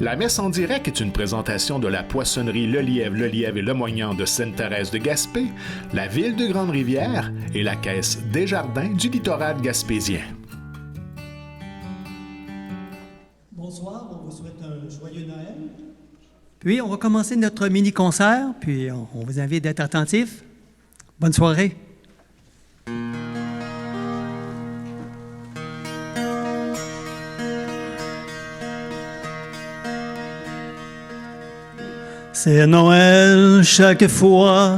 La messe en direct est une présentation de la poissonnerie Le Lièvre et Le Moignant de Sainte-Thérèse de Gaspé, la ville de Grande-Rivière et la caisse Desjardins du littoral gaspésien. Bonsoir, on vous souhaite un joyeux Noël. Puis, on va commencer notre mini-concert, puis on vous invite d'être attentifs. Bonne soirée. C'est Noël chaque fois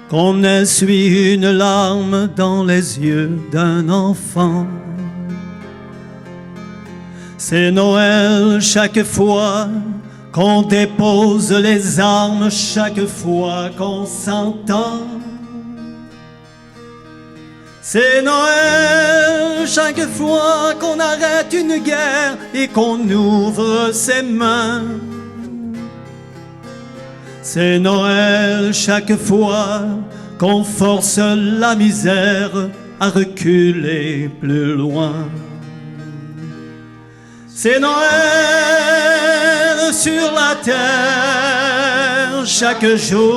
qu'on essuie une larme dans les yeux d'un enfant. C'est Noël chaque fois qu'on dépose les armes, chaque fois qu'on s'entend. C'est Noël chaque fois qu'on arrête une guerre et qu'on ouvre ses mains. C'est Noël chaque fois qu'on force la misère à reculer plus loin. C'est Noël sur la terre chaque jour.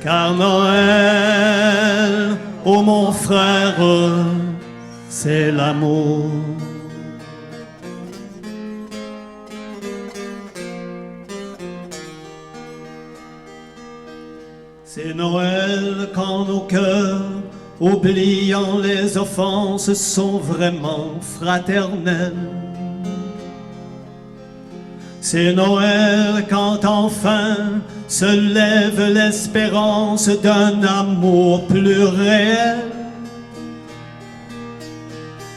Car Noël, ô mon frère, c'est l'amour. C'est Noël quand nos cœurs, oubliant les offenses, sont vraiment fraternels. C'est Noël quand enfin se lève l'espérance d'un amour plus réel.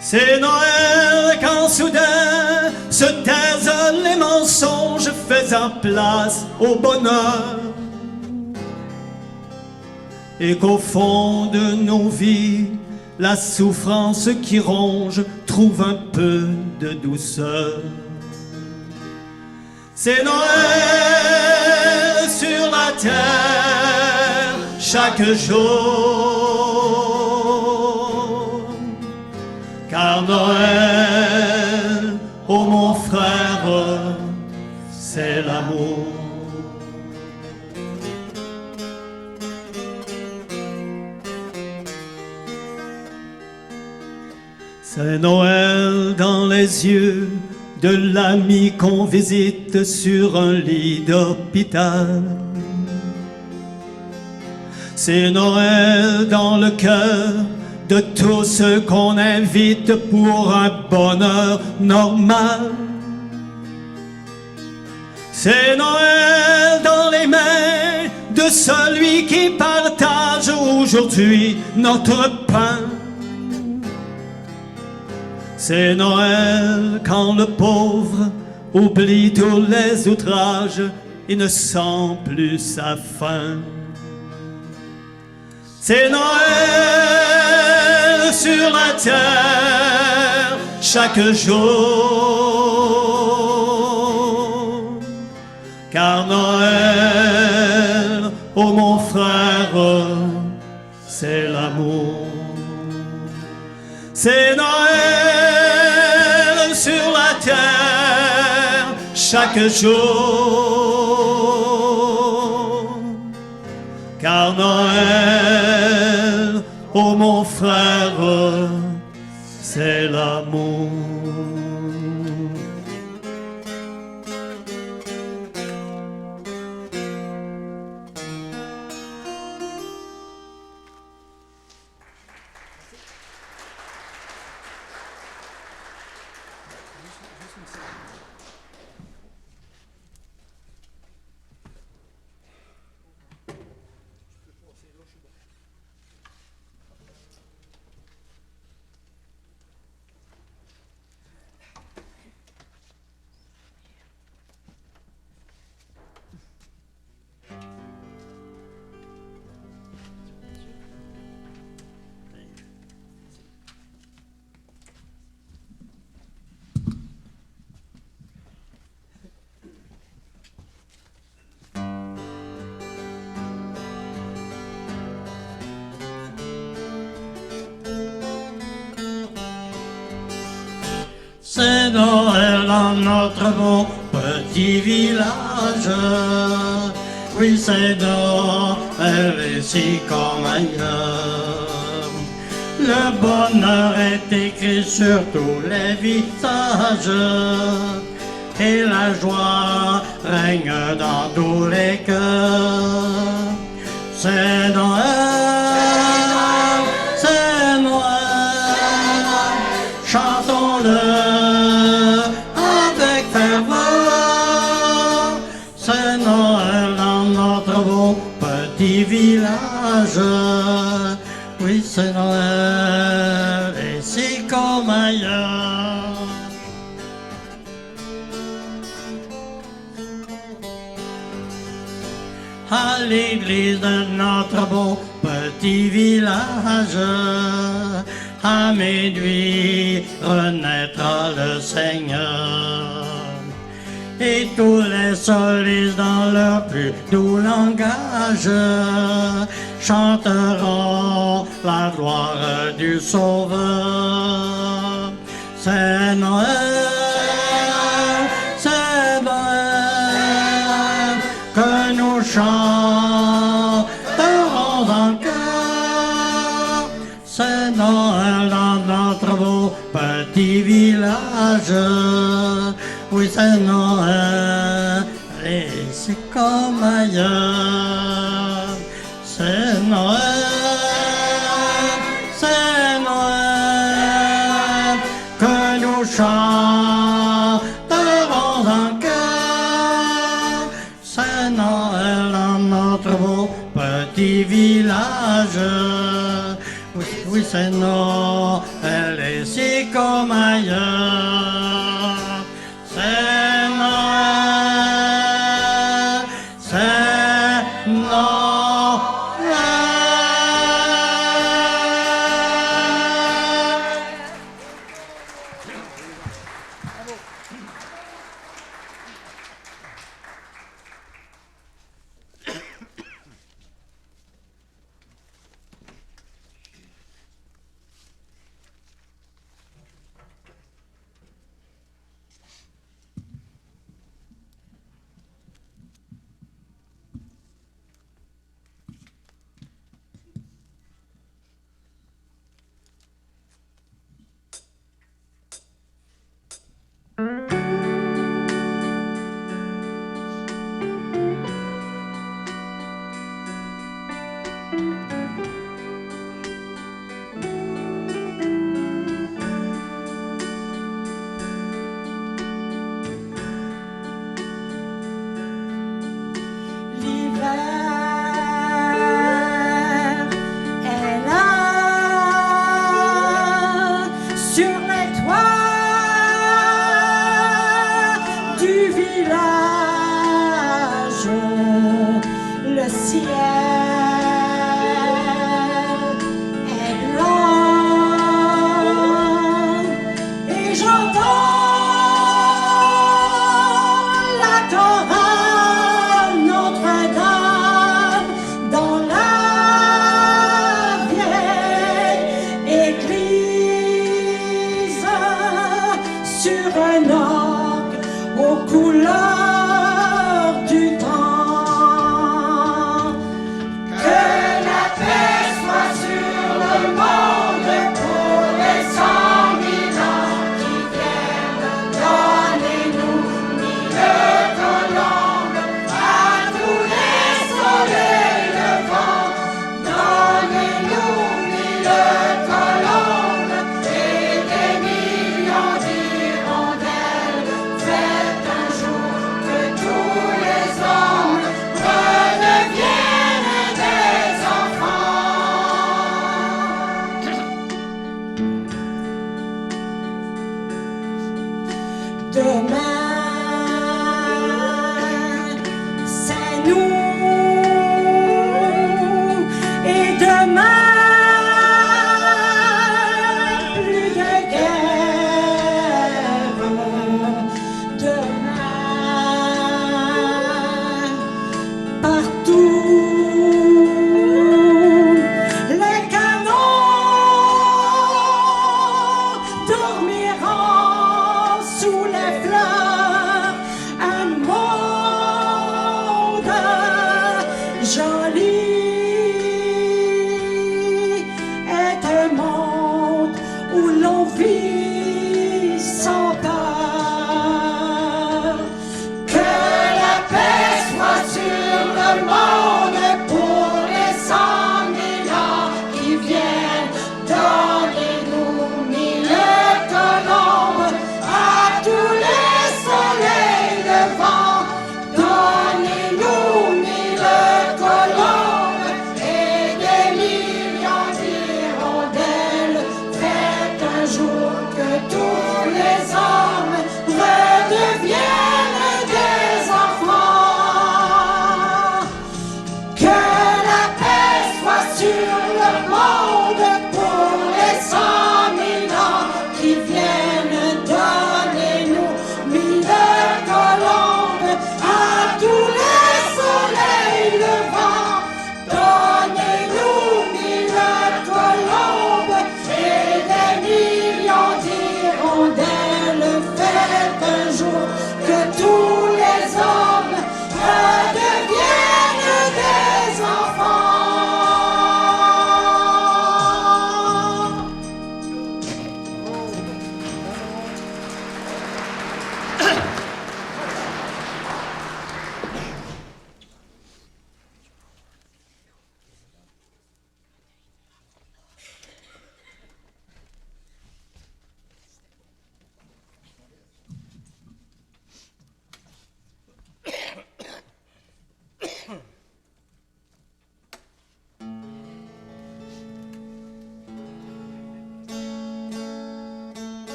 C'est Noël quand soudain se taisent les mensonges, faisant place au bonheur. Et qu'au fond de nos vies, la souffrance qui ronge trouve un peu de douceur. C'est Noël sur la terre chaque jour. Car Noël, ô mon frère, c'est l'amour. C'est Noël dans les yeux de l'ami qu'on visite sur un lit d'hôpital. C'est Noël dans le cœur de tous ceux qu'on invite pour un bonheur normal. C'est Noël dans les mains de celui qui partage aujourd'hui notre pain. C'est Noël quand le pauvre oublie tous les outrages et ne sent plus sa faim. C'est Noël sur la terre chaque jour. Car Noël, ô mon frère, c'est l'amour. C'est Noël sur la terre chaque jour. Car Noël, ô mon frère, c'est l'amour. C'est Noël dans notre beau petit village. Oui, c'est Noël ici comme ailleurs. Le bonheur est écrit sur tous les visages et la joie règne dans tous les cœurs. C'est Noël, c'est Noël, chantons-le avec ferveur. C'est Noël dans notre beau petit village. Oui, c'est Noël, ici comme ailleurs. À l'église de notre beau petit village, à minuit renaîtra le Seigneur. Et tous les solistes dans leur plus doux langage chanteront la gloire du Sauveur. C'est Noël, c'est Noël, que nous chanterons en cœur. C'est Noël dans notre beau petit village. Oui, c'est Noël, et c'est comme ailleurs. C'est Noël, c'est Noël, que nous chanterons en cœur. C'est Noël dans notre beau petit village. Oui, oui, c'est Noël, et c'est comme ailleurs. C'est Noël, c'est Noël. Dormiront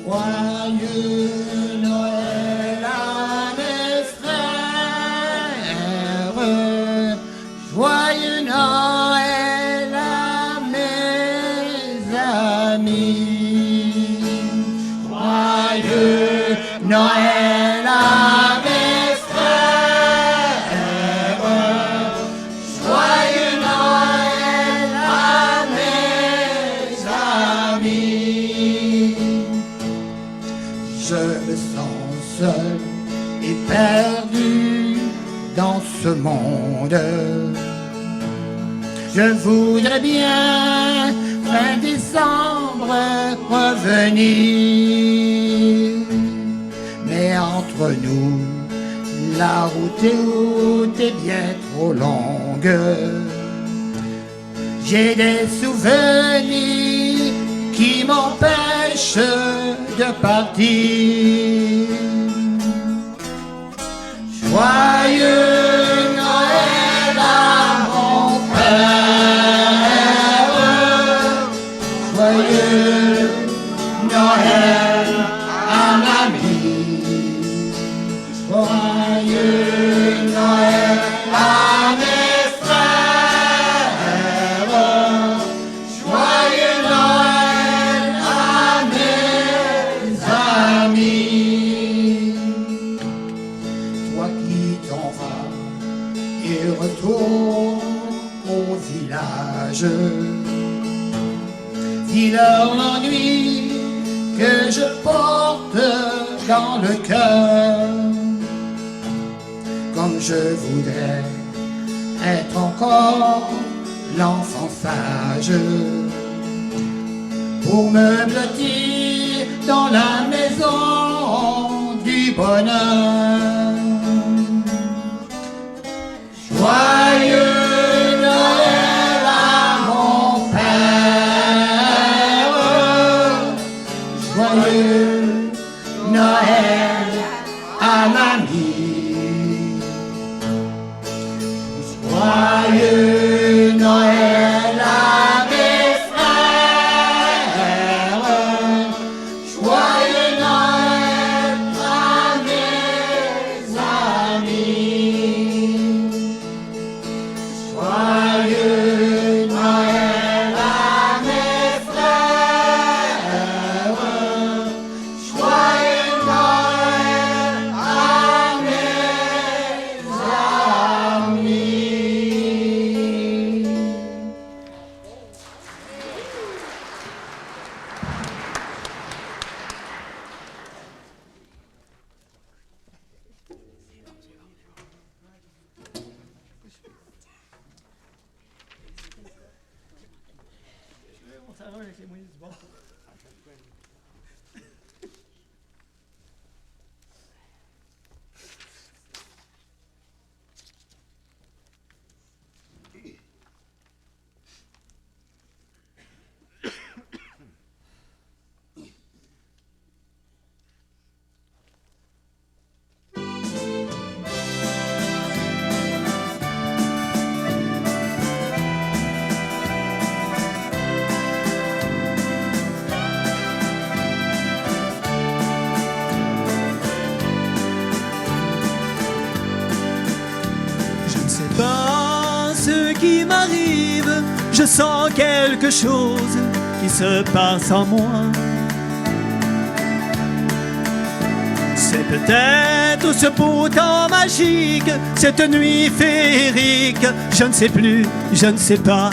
Joyeux Noël à mes frères, joyeux Noël à mes amis, joyeux Noël à mes frères, joyeux Noël à mes amis. Je me sens seul et perdu dans ce monde. Je voudrais bien fin décembre revenir, mais entre nous, la route est bien trop longue. J'ai des souvenirs qui m'empêchent de partir. Joyeux Noël à mon père, joyeux Noël à mamie, joyeux Noël à mes frères, joyeux Noël à mes amis. Toi qui t'en vas et retourne au village, dis-leur l'ennui que je porte dans le cœur. Comme je voudrais être encore l'enfant sage pour me blottir dans la maison du bonheur. Joyeux Noël à mon père, joyeux Noël à mamie, joyeux Noël à mes frères, joyeux Noël à mes amis, joyeux Noël à mes frères, joyeux Noël à mes amis. Je ne sais pas ce qui m'arrive, je sens quelque chose qui se passe en moi. C'est peut-être ce beau temps magique, cette nuit féerique, je ne sais plus, je ne sais pas.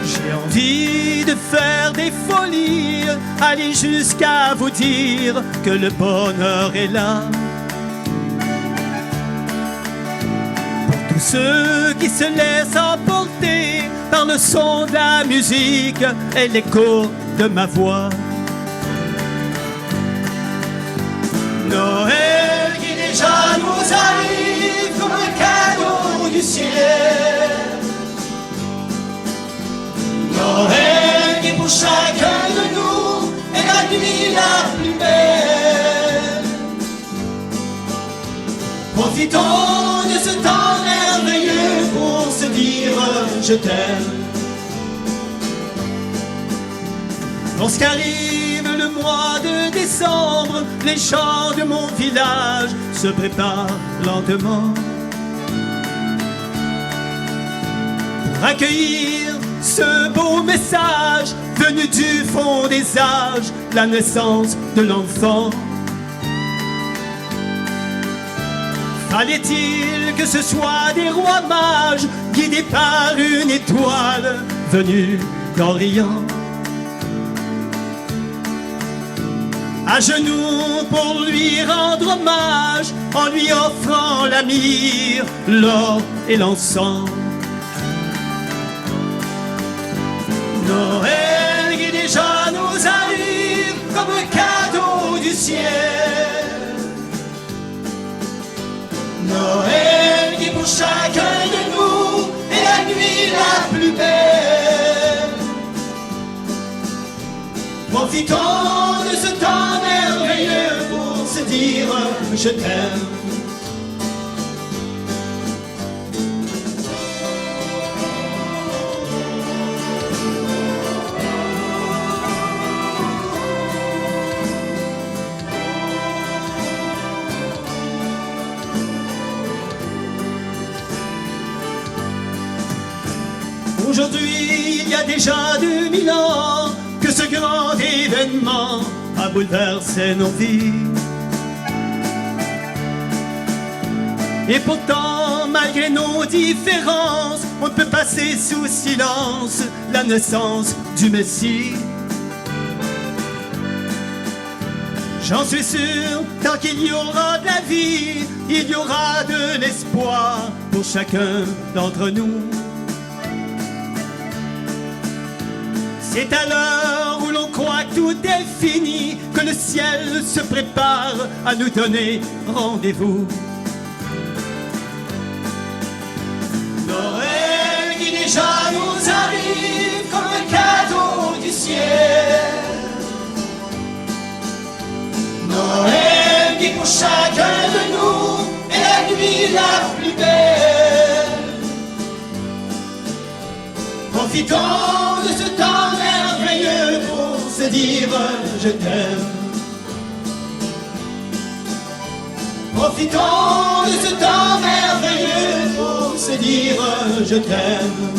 J'ai envie de faire des folies, aller jusqu'à vous dire que le bonheur est là. Tous ceux qui se laissent emporter par le son de la musique et l'écho de ma voix. Noël qui déjà nous arrive comme un cadeau du ciel. Noël qui pour chacun de nous est la nuit la plus belle. Profitons de ce temps merveilleux pour se dire je t'aime. Lorsqu'arrive le mois de décembre, les gens de mon village se préparent lentement pour accueillir ce beau message venu du fond des âges, la naissance de l'enfant. Fallait-il que ce soit des rois mages guidés par une étoile venue d'Orient? À genoux pour lui rendre hommage, en lui offrant la myrrhe, l'or et l'encens. Noël qui déjà nous arrive comme un cadeau du ciel. Noël qui pour chacun de nous est la nuit la plus belle. Profitons de ce temps merveilleux pour se dire je t'aime. Aujourd'hui, il y a déjà 2000 ans que ce grand événement a bouleversé nos vies. Et pourtant, malgré nos différences, on ne peut passer sous silence la naissance du Messie. J'en suis sûr, tant qu'il y aura de la vie, il y aura de l'espoir pour chacun d'entre nous. C'est à l'heure où l'on croit que tout est fini que le ciel se prépare à nous donner rendez-vous. Noël qui déjà nous arrive comme un cadeau du ciel. Noël qui pour chacun de nous est la nuit la plus belle. Profitons de ce temps merveilleux pour se dire je t'aime. Profitons de ce temps merveilleux pour se dire je t'aime.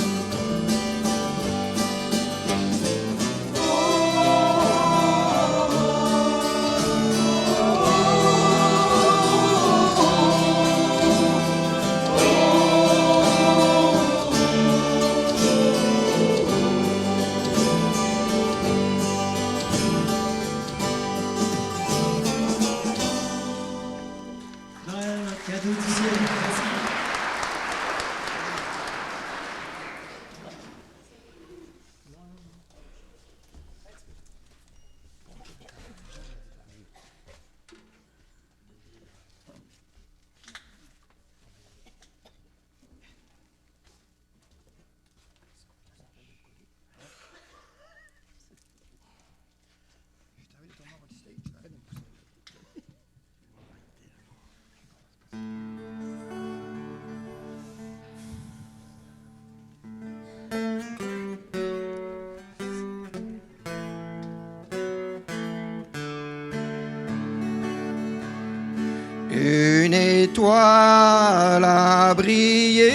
Une étoile a brillé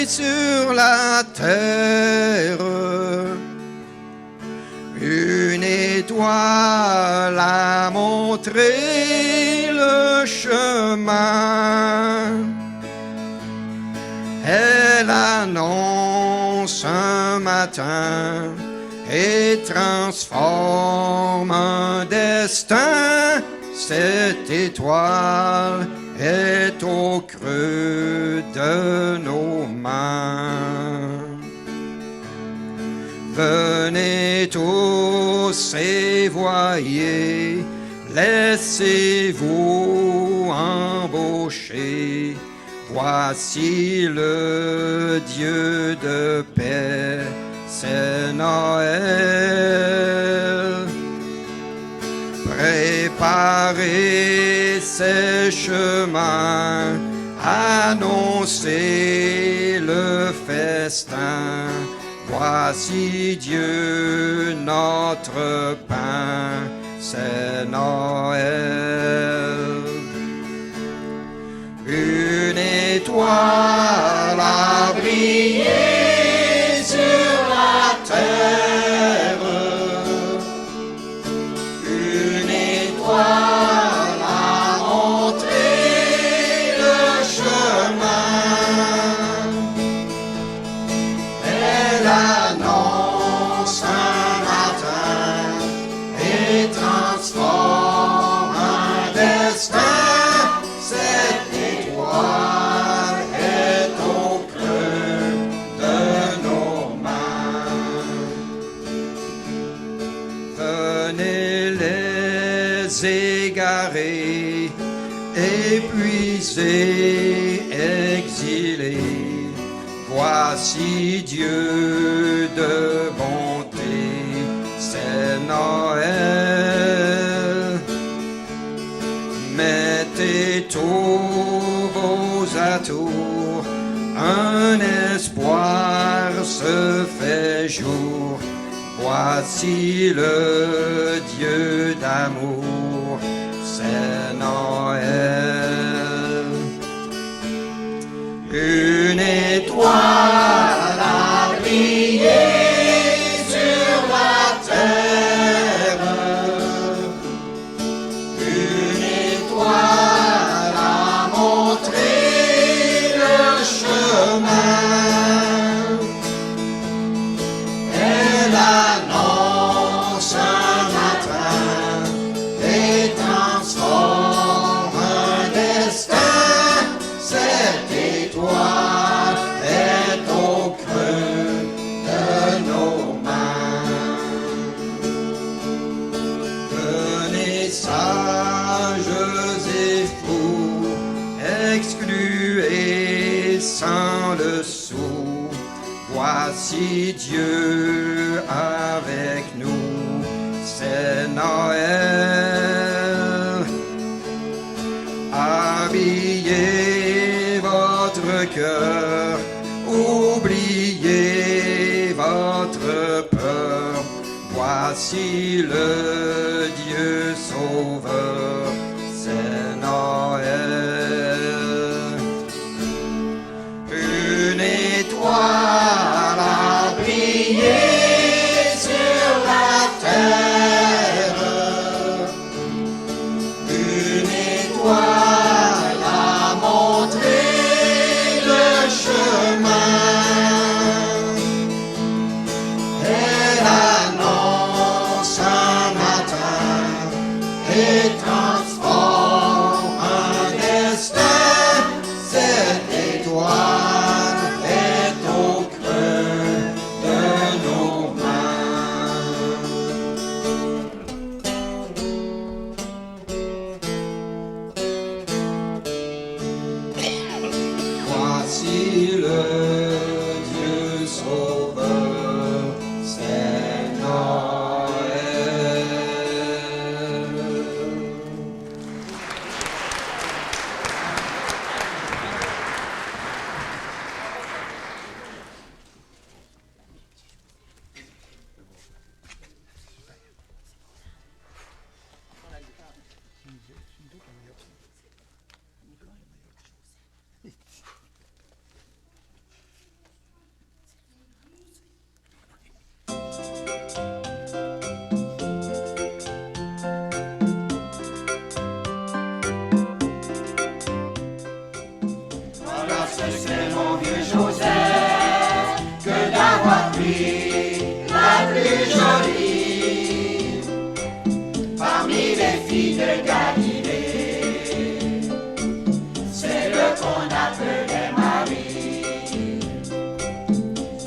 sur la terre. Une étoile a montré le chemin. Elle annonce un matin et transforme un destin. Cette étoile est au creux de nos mains. Venez tous et voyez, laissez-vous embaucher. Voici le Dieu de paix, c'est Noël. Préparez ses chemins, annoncez le festin. Voici Dieu notre pain, c'est Noël. Une étoile a brillé sur la terre. Une étoile a montré le chemin. Elle annonce un matin et transforme un destin. Cette étoile est au creux de nos mains. Venez les égarés, épuisés, exilés. Voici Dieu de bonté, c'est Noël. Mettez tous vos atours, un espoir se fait jour. Voici le Dieu d'amour, c'est Noël. Une étoile a brillé sur la terre. Une étoile a montré le chemin. Elle annonce un matin et transforme un destin. Cette étoile est au creux de nos mains. Venez sages et fous, exclus et sans le sou. Voici Dieu avec nous, c'est Noël. Habillez votre cœur, oubliez votre peur. Voici le Dieu sauveur, c'est Noël. Une étoile a brillé sur la terre. Une étoile a montré le chemin. Elle annonce un matin et transforme un destin. Cette étoile est au creux de nos mains. Voici le Dieu sauveur, c'est Noël. Voilà ce que c'est mon vieux Joseph, que d'avoir pris la plus jolie parmi les filles de Galilée. C'est le qu'on appelait Marie.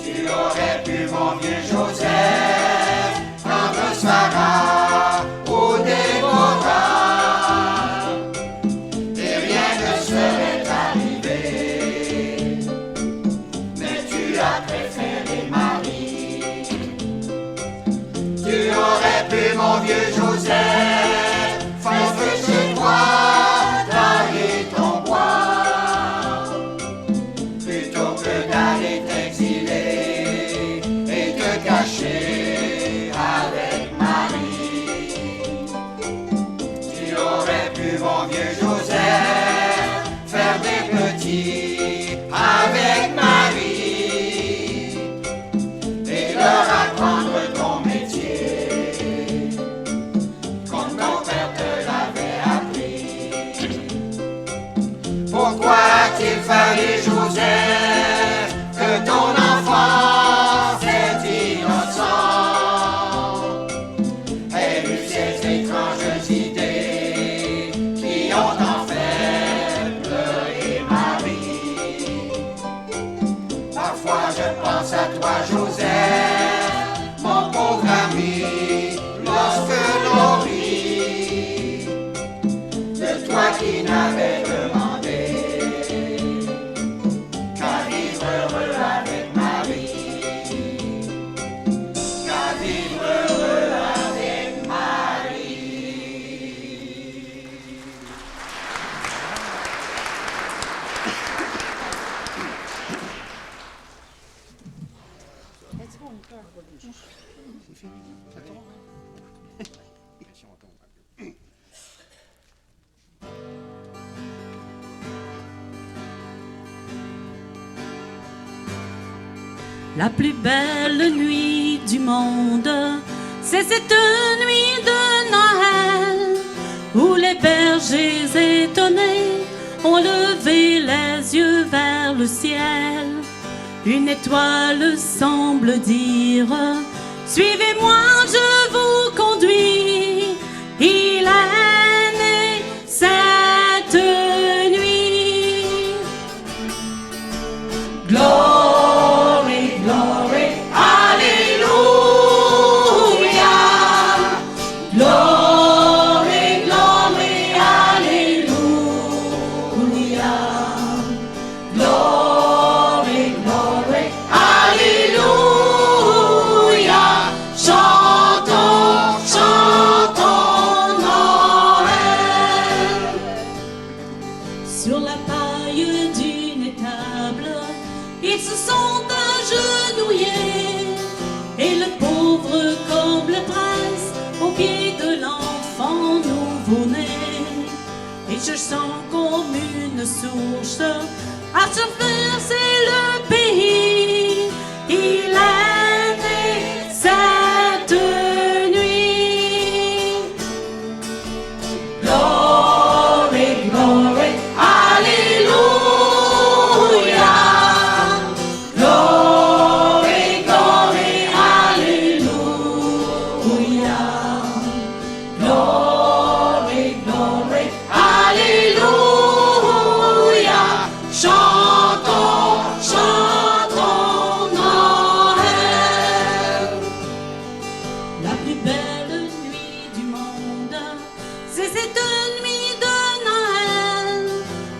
Tu aurais pu, mon vieux Joseph, prendre Sarah ou Déborah, et rien ne serait arrivé. Mais tu as préféré Marie. Tu aurais pu, mon vieux Joseph, rester chez toi, tailler ton bois, plutôt que d'aller t'exiler et Pourquoi qu'il fallait, Joseph, que ton enfance est innocent? Elle eut ces étranges idées qui ont en fait pleurer Marie. Parfois je pense à toi, Joseph, mon pauvre ami, lorsque l'on rit de toi qui n'avais demandé qu'à vivre heureux avec Marie, qu'à vivre heureux avec Marie. La plus belle nuit du monde, c'est cette nuit de Noël, où les bergers étonnés ont levé les yeux vers le ciel. Une étoile semble dire: suivez-moi, je vous conduis. Il est né cette nuit. Glory, glory, Alléluia. Glory, glory, Alléluia. Glory, glory, Alléluia. Chantons, chantons Noël. Sur la paille d'une étable, ils se sont agenouillés, et le pauvre comme le prince au pied de l'enfant nouveau-né. Et je sens comme une source à se verser le pays. Il est né cette nuit. Glory, glory, Alléluia. Glory, glory, Alléluia. Glory, glory, Alléluia. Chantons, chantons Noël. La plus belle nuit du monde, c'est cette nuit de Noël.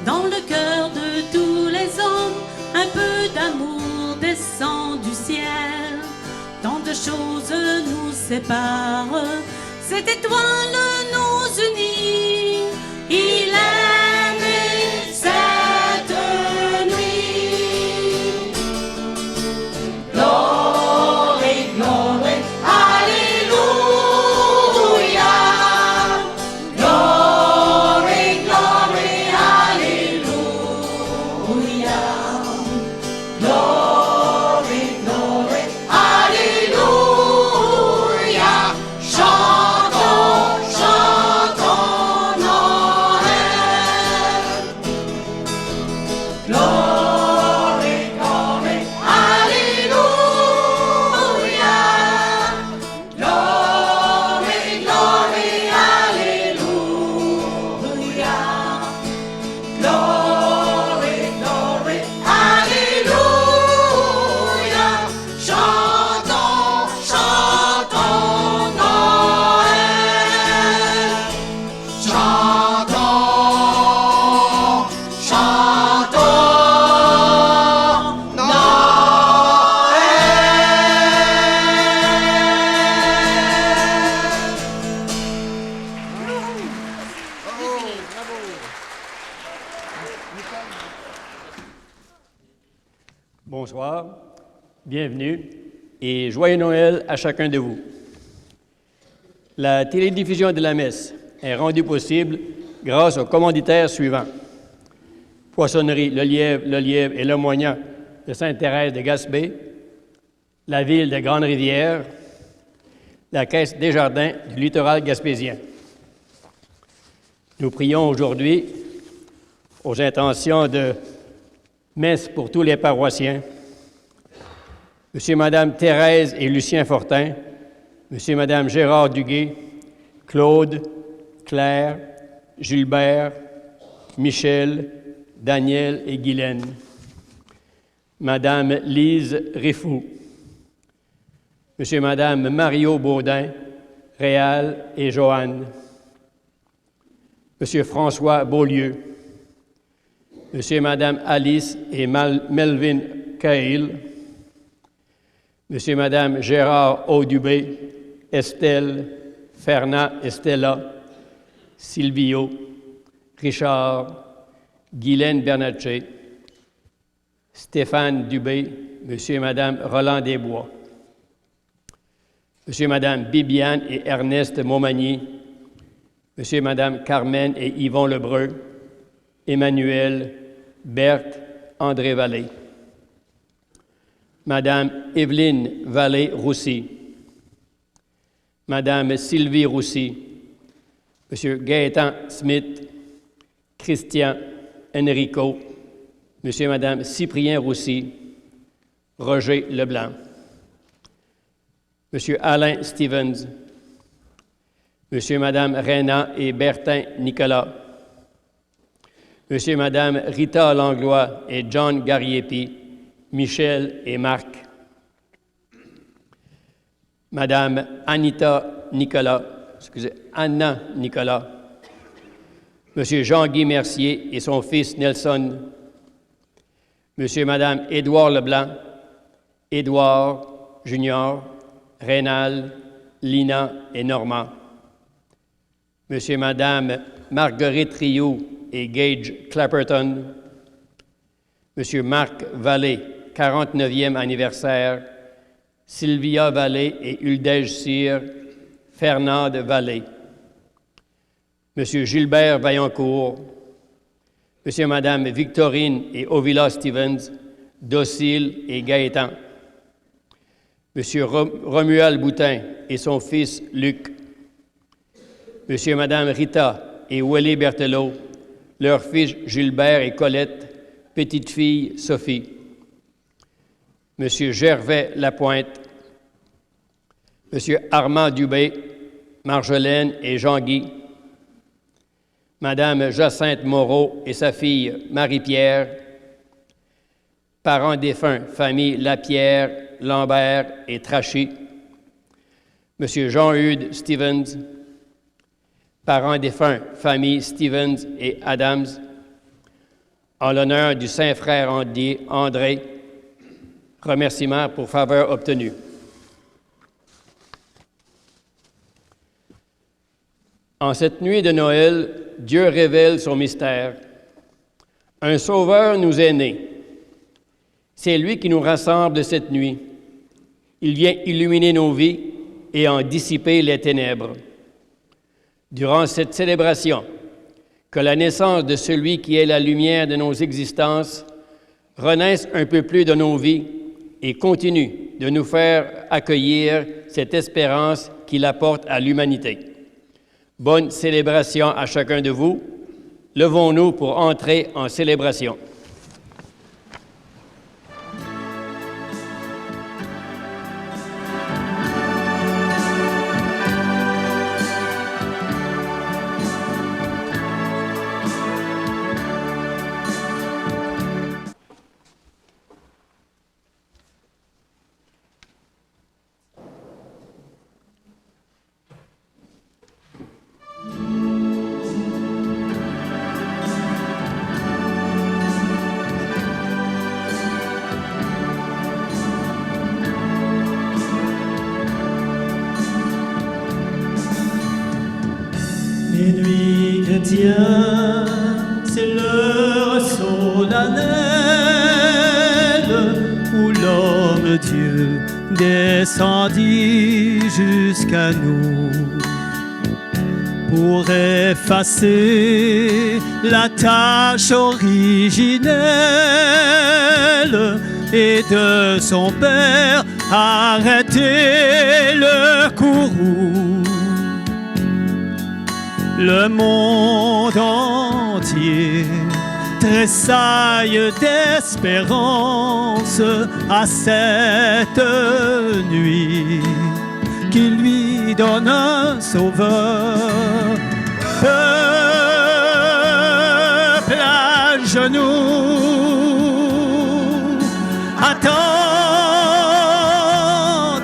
Dans le cœur de tous les hommes, un peu d'amour descend du ciel. Tant de choses nous séparent, cette étoile nous unit. Il est né cette nuit. Glory, glory, Alléluia. Glory, glory, Alléluia. Glory, glory, Alléluia. Chantons, chantons Noël. Glory, glory, Alléluia. Glory, glory, Alléluia. Glory, glory, Alléluia. Chantons, chantons Noël. Chantons, chantons Bonsoir, bienvenue et joyeux Noël à chacun de vous. La télédiffusion de la messe est rendue possible grâce aux commanditaires suivants. Poissonnerie Le Lièvre et Le Moignant de Sainte-Thérèse de Gaspé, la ville de Grande-Rivière, la Caisse Desjardins du littoral gaspésien. Nous prions aujourd'hui aux intentions de messe pour tous les paroissiens, Monsieur et Madame Thérèse et Lucien Fortin, Monsieur et Madame Gérard Duguay, Claude, Claire, Gilbert, Michel, Daniel et Guylaine, Madame Lise Riffou, Monsieur et Madame Mario Baudin, Réal et Joanne, Monsieur François Beaulieu, Monsieur et Madame Alice et Melvin Cahill, Monsieur et Madame Gérard Audubé, Estelle, Fernand et Stella, Silvio, Richard, Guylaine Bernatchez, Stéphane Dubé, Monsieur et Madame Roland Desbois, Monsieur et Madame Bibiane et Ernest Montmagny, Monsieur et Madame Carmen et Yvon Lebreu, Emmanuel, Berthe, André Vallée, Madame Evelyne Vallée-Roussy, Madame Sylvie Roussy, Monsieur Gaétan Smith, Christian Enrico, Monsieur et Madame Cyprien Roussy, Roger Leblanc, Monsieur Alain Stevens, Monsieur et Madame Rénan et Bertin Nicolas, Monsieur et Madame Rita Langlois et John Gariepi, Michel et Marc, Madame Anna Nicolas, Monsieur Jean-Guy Mercier et son fils Nelson, Monsieur et Madame Édouard Leblanc, Édouard Junior, Rénal, Lina et Normand, Monsieur et Madame Marguerite Rioux et Gage Clapperton, Monsieur Marc Vallée, 49e anniversaire, Sylvia Vallée et Uldège Cyr, Fernande Vallée, Monsieur Gilbert Vaillancourt, Monsieur et Madame Victorine et Ovila Stevens, Docile et Gaétan, Monsieur Romuald Boutin et son fils Luc, Monsieur et Madame Rita et Willy Berthelot, leur fils Gilbert et Colette, petite-fille Sophie, Monsieur Gervais Lapointe, Monsieur Armand Dubé, Marjolaine et Jean-Guy, Madame Jacinthe Moreau et sa fille Marie-Pierre, parents défunts, famille Lapierre, Lambert et Trachy, Monsieur Jean-Hugues Stevens, parents défunts, famille Stevens et Adams, en l'honneur du Saint-Frère André, remerciements pour faveur obtenue. En cette nuit de Noël, Dieu révèle son mystère. Un Sauveur nous est né. C'est lui qui nous rassemble cette nuit. Il vient illuminer nos vies et en dissiper les ténèbres. Durant cette célébration, que la naissance de celui qui est la lumière de nos existences renaisse un peu plus de nos vies et continue de nous faire accueillir cette espérance qu'il apporte à l'humanité. Bonne célébration à chacun de vous. Levons-nous pour entrer en célébration. Les nuits chrétiennes, c'est l'heure solennelle où l'homme Dieu descendit jusqu'à nous pour effacer la tâche originelle et de son Père arrêter le courroux. Le monde entier tressaille d'espérance à cette nuit qui lui donne un sauveur. Peuple à genoux, attends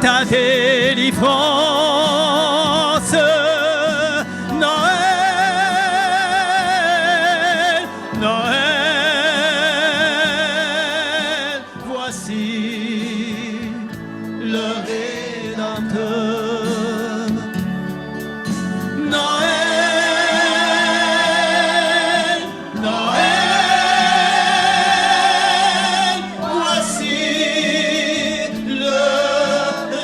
ta délivrance. Noël, Noël, voici le Rédempteur. Noël, Noël, voici le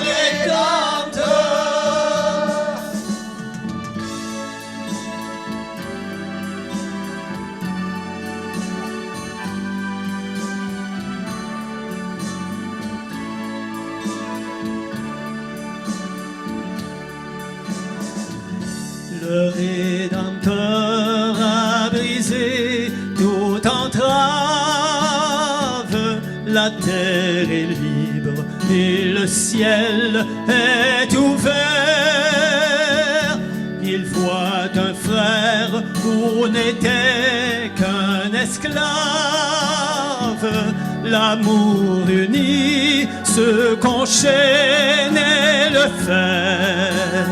Rédempteur. Le Rédempteur a brisé toute entrave, la terre est libre et le ciel est ouvert. Il voit un frère où n'était qu'un esclave, l'amour uni, ce qu'enchaînait le fer,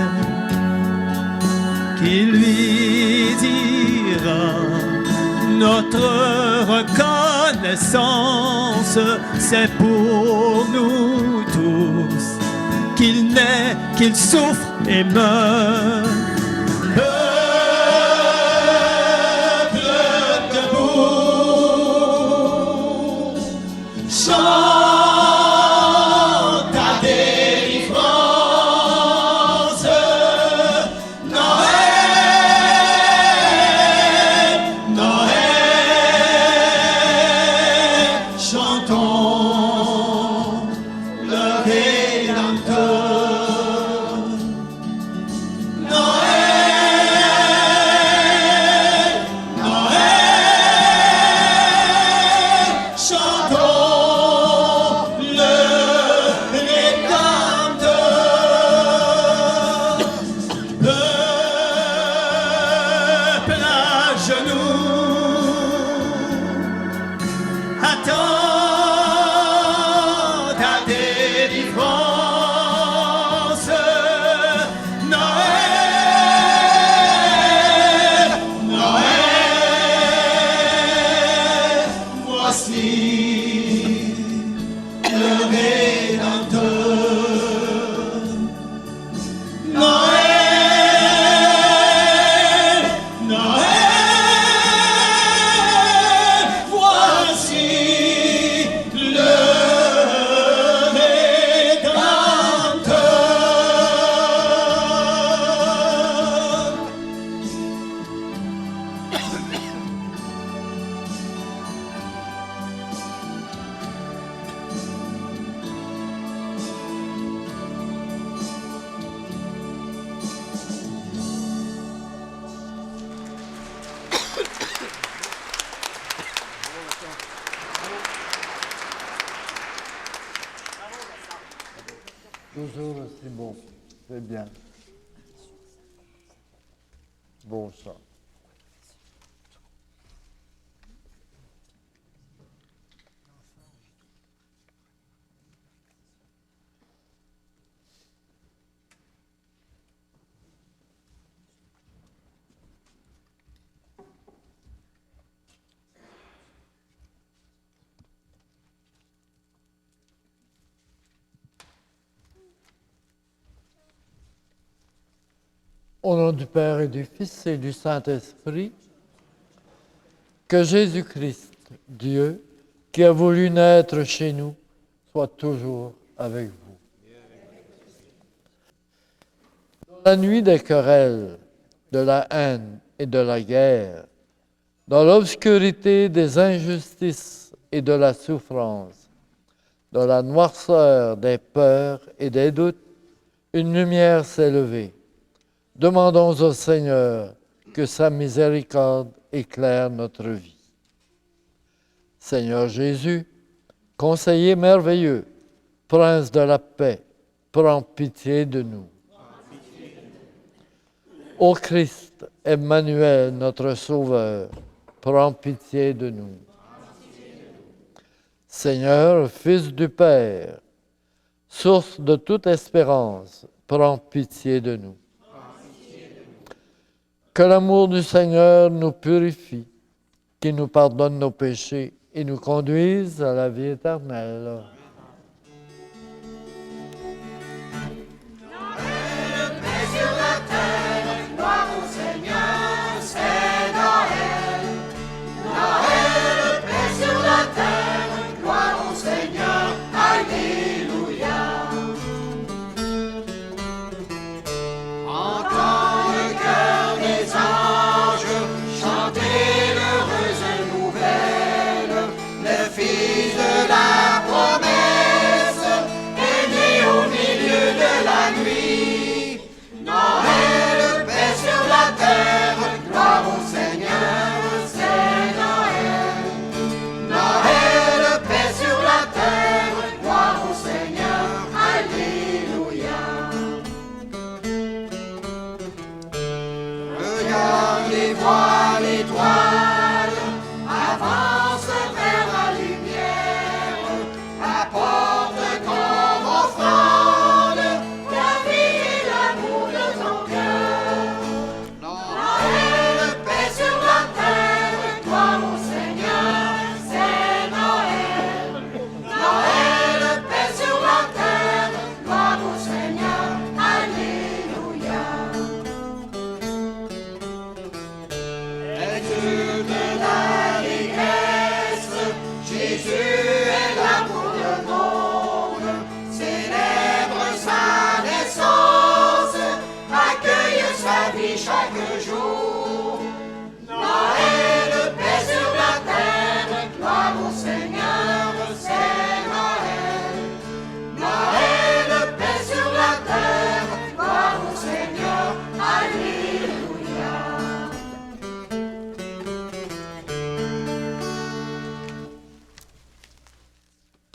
qui lui dira notre reconnaissance, c'est pour nous tous qu'il naît, qu'il souffre et meurt. Peuple debout, chante ta délivrance. Noël, Noël, chantons le Rédempteur. Noël, Noël, chantons le Rédempteur. Peuple à genoux, attends ta délivrance. Noël, Noël, voici le Rédempteur. Noël, Noël, voici le Rédempteur. Toujours aussi bon, c'est bien. Bon chant. Au nom du Père et du Fils et du Saint-Esprit, que Jésus-Christ, Dieu, qui a voulu naître chez nous, soit toujours avec vous. Dans la nuit des querelles, de la haine et de la guerre, dans l'obscurité des injustices et de la souffrance, dans la noirceur des peurs et des doutes, une lumière s'est levée. Demandons au Seigneur que sa miséricorde éclaire notre vie. Seigneur Jésus, conseiller merveilleux, prince de la paix, prends pitié de nous. Ô Christ, Emmanuel, notre Sauveur, prends pitié de nous. Seigneur, Fils du Père, source de toute espérance, prends pitié de nous. Que l'amour du Seigneur nous purifie, qu'il nous pardonne nos péchés et nous conduise à la vie éternelle.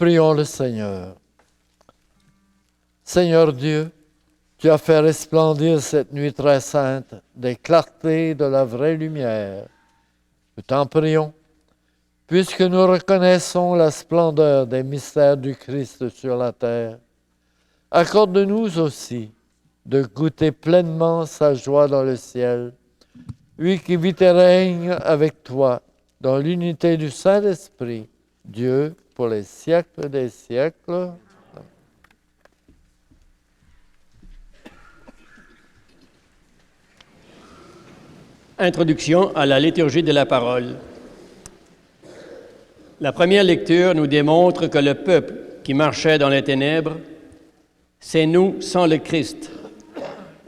Prions le Seigneur. Seigneur Dieu, tu as fait resplendir cette nuit très sainte des clartés de la vraie lumière. Nous t'en prions, puisque nous reconnaissons la splendeur des mystères du Christ sur la terre. Accorde-nous aussi de goûter pleinement sa joie dans le ciel, lui qui vit et règne avec toi dans l'unité du Saint-Esprit, Dieu, pour les siècles des siècles. Introduction à la liturgie de la parole. La première lecture nous démontre que le peuple qui marchait dans les ténèbres, c'est nous sans le Christ,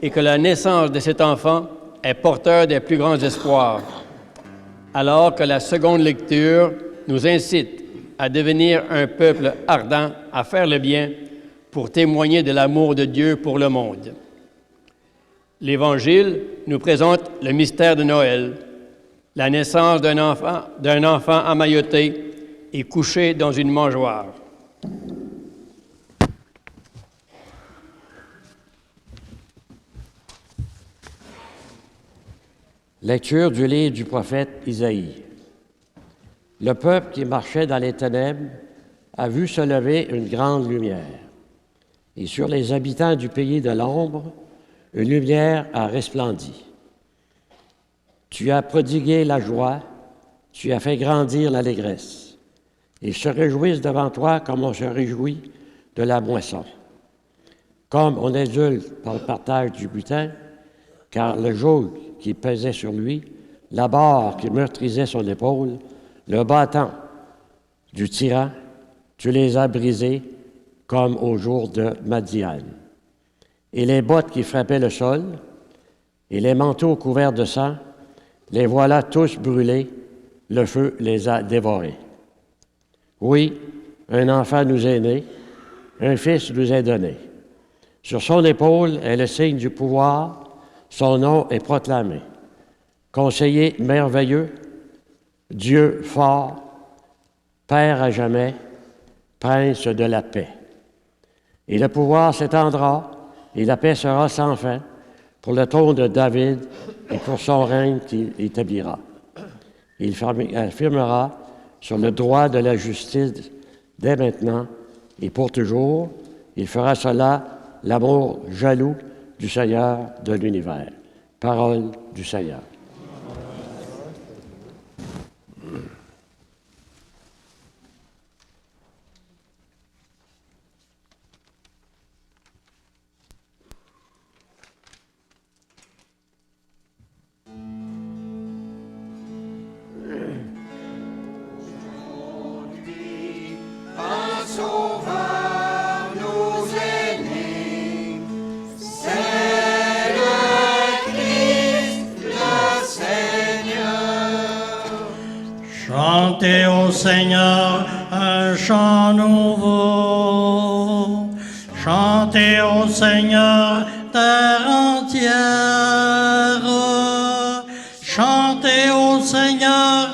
et que la naissance de cet enfant est porteur des plus grands espoirs, alors que la seconde lecture nous incite à devenir un peuple ardent à faire le bien pour témoigner de l'amour de Dieu pour le monde. L'Évangile nous présente le mystère de Noël, la naissance d'un enfant emmailloté et couché dans une mangeoire. Lecture du livre du prophète Isaïe. Le peuple qui marchait dans les ténèbres a vu se lever une grande lumière. Et sur les habitants du pays de l'ombre, une lumière a resplendi. Tu as prodigué la joie, tu as fait grandir l'allégresse. Ils se réjouissent devant toi comme on se réjouit de la moisson. Comme on exulte par le partage du butin, car le joug qui pesait sur lui, la barre qui meurtrisait son épaule, le bâton du tyran, tu les as brisés comme au jour de Madian. Et les bottes qui frappaient le sol, et les manteaux couverts de sang, les voilà tous brûlés, le feu les a dévorés. Oui, un enfant nous est né, un fils nous est donné. Sur son épaule est le signe du pouvoir, son nom est proclamé. Conseiller merveilleux, Dieu fort, Père à jamais, Prince de la paix. Et le pouvoir s'étendra, et la paix sera sans fin pour le trône de David et pour son règne qu'il établira. Il affirmera sur le droit de la justice dès maintenant et pour toujours. Il fera cela l'amour jaloux du Seigneur de l'univers. Parole du Seigneur. Chantez au Seigneur un chant nouveau. Chantez au Seigneur terre entière. Chantez au Seigneur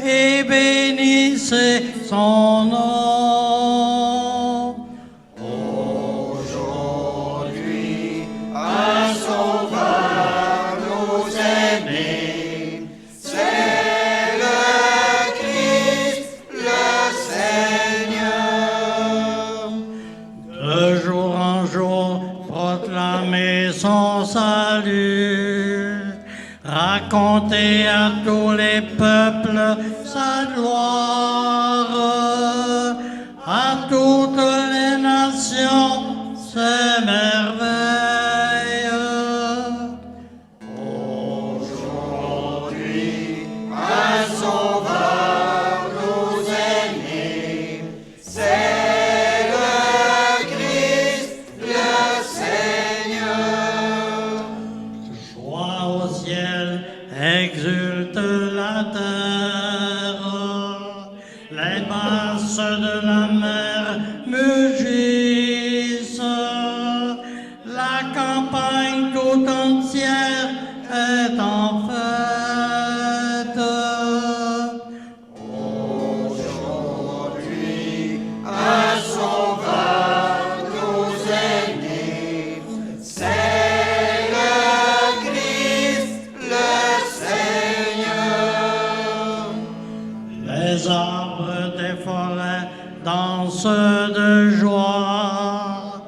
et bénissez son nom. Aujourd'hui, un sauveur nous est né. C'est le Christ, le Seigneur. De jour en jour, proclamez son salut. Racontez à tous les peuples sa gloire. À toutes les nations, ses merveilles. Aujourd'hui, un sauveur nous est né. C'est le Christ, le Seigneur. Joie au ciel, exulte la terre. Les masses de la mer mugissent. La campagne tout entière est en fête. Aujourd'hui, un sauveur nous est né. C'est le Christ, le Seigneur. Les arbres des forêts dansent de joie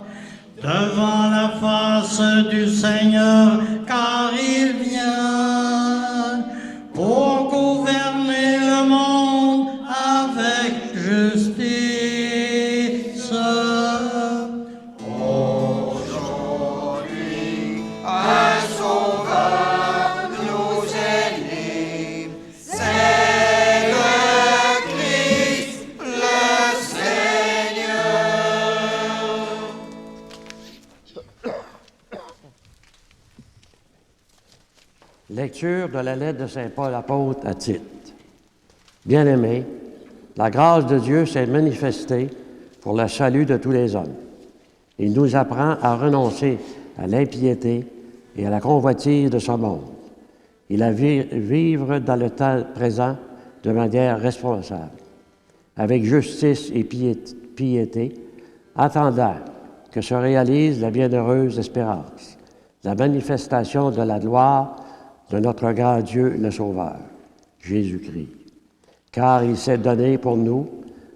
devant la face du Seigneur, car il vient pour gouverner le monde avec justice. Aujourd'hui, un sauveur nous est né. C'est le Christ, le Seigneur. Lecture de la lettre de Saint Paul apôtre à Tite. Bien-aimés, la grâce de Dieu s'est manifestée pour le salut de tous les hommes. Il nous apprend à renoncer à l'impiété et à la convoitise de ce monde. Il a vivre dans le temps présent de manière responsable, avec justice et piété, attendant que se réalise la bienheureuse espérance, la manifestation de la gloire de notre grand Dieu le Sauveur, Jésus-Christ. Car il s'est donné pour nous,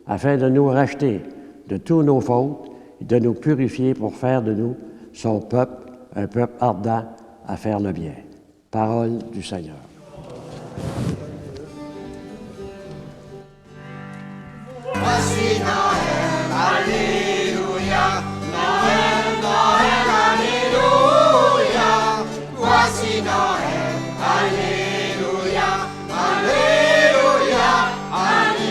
afin de nous racheter de tous nos fautes et de nous purifier pour faire de nous son peuple, un peuple ardent à faire le bien. Parole du Seigneur. Voici Noël, Alléluia. Noël, Noël, Alléluia. Voici Noël, Alléluia. Alléluia, Alléluia.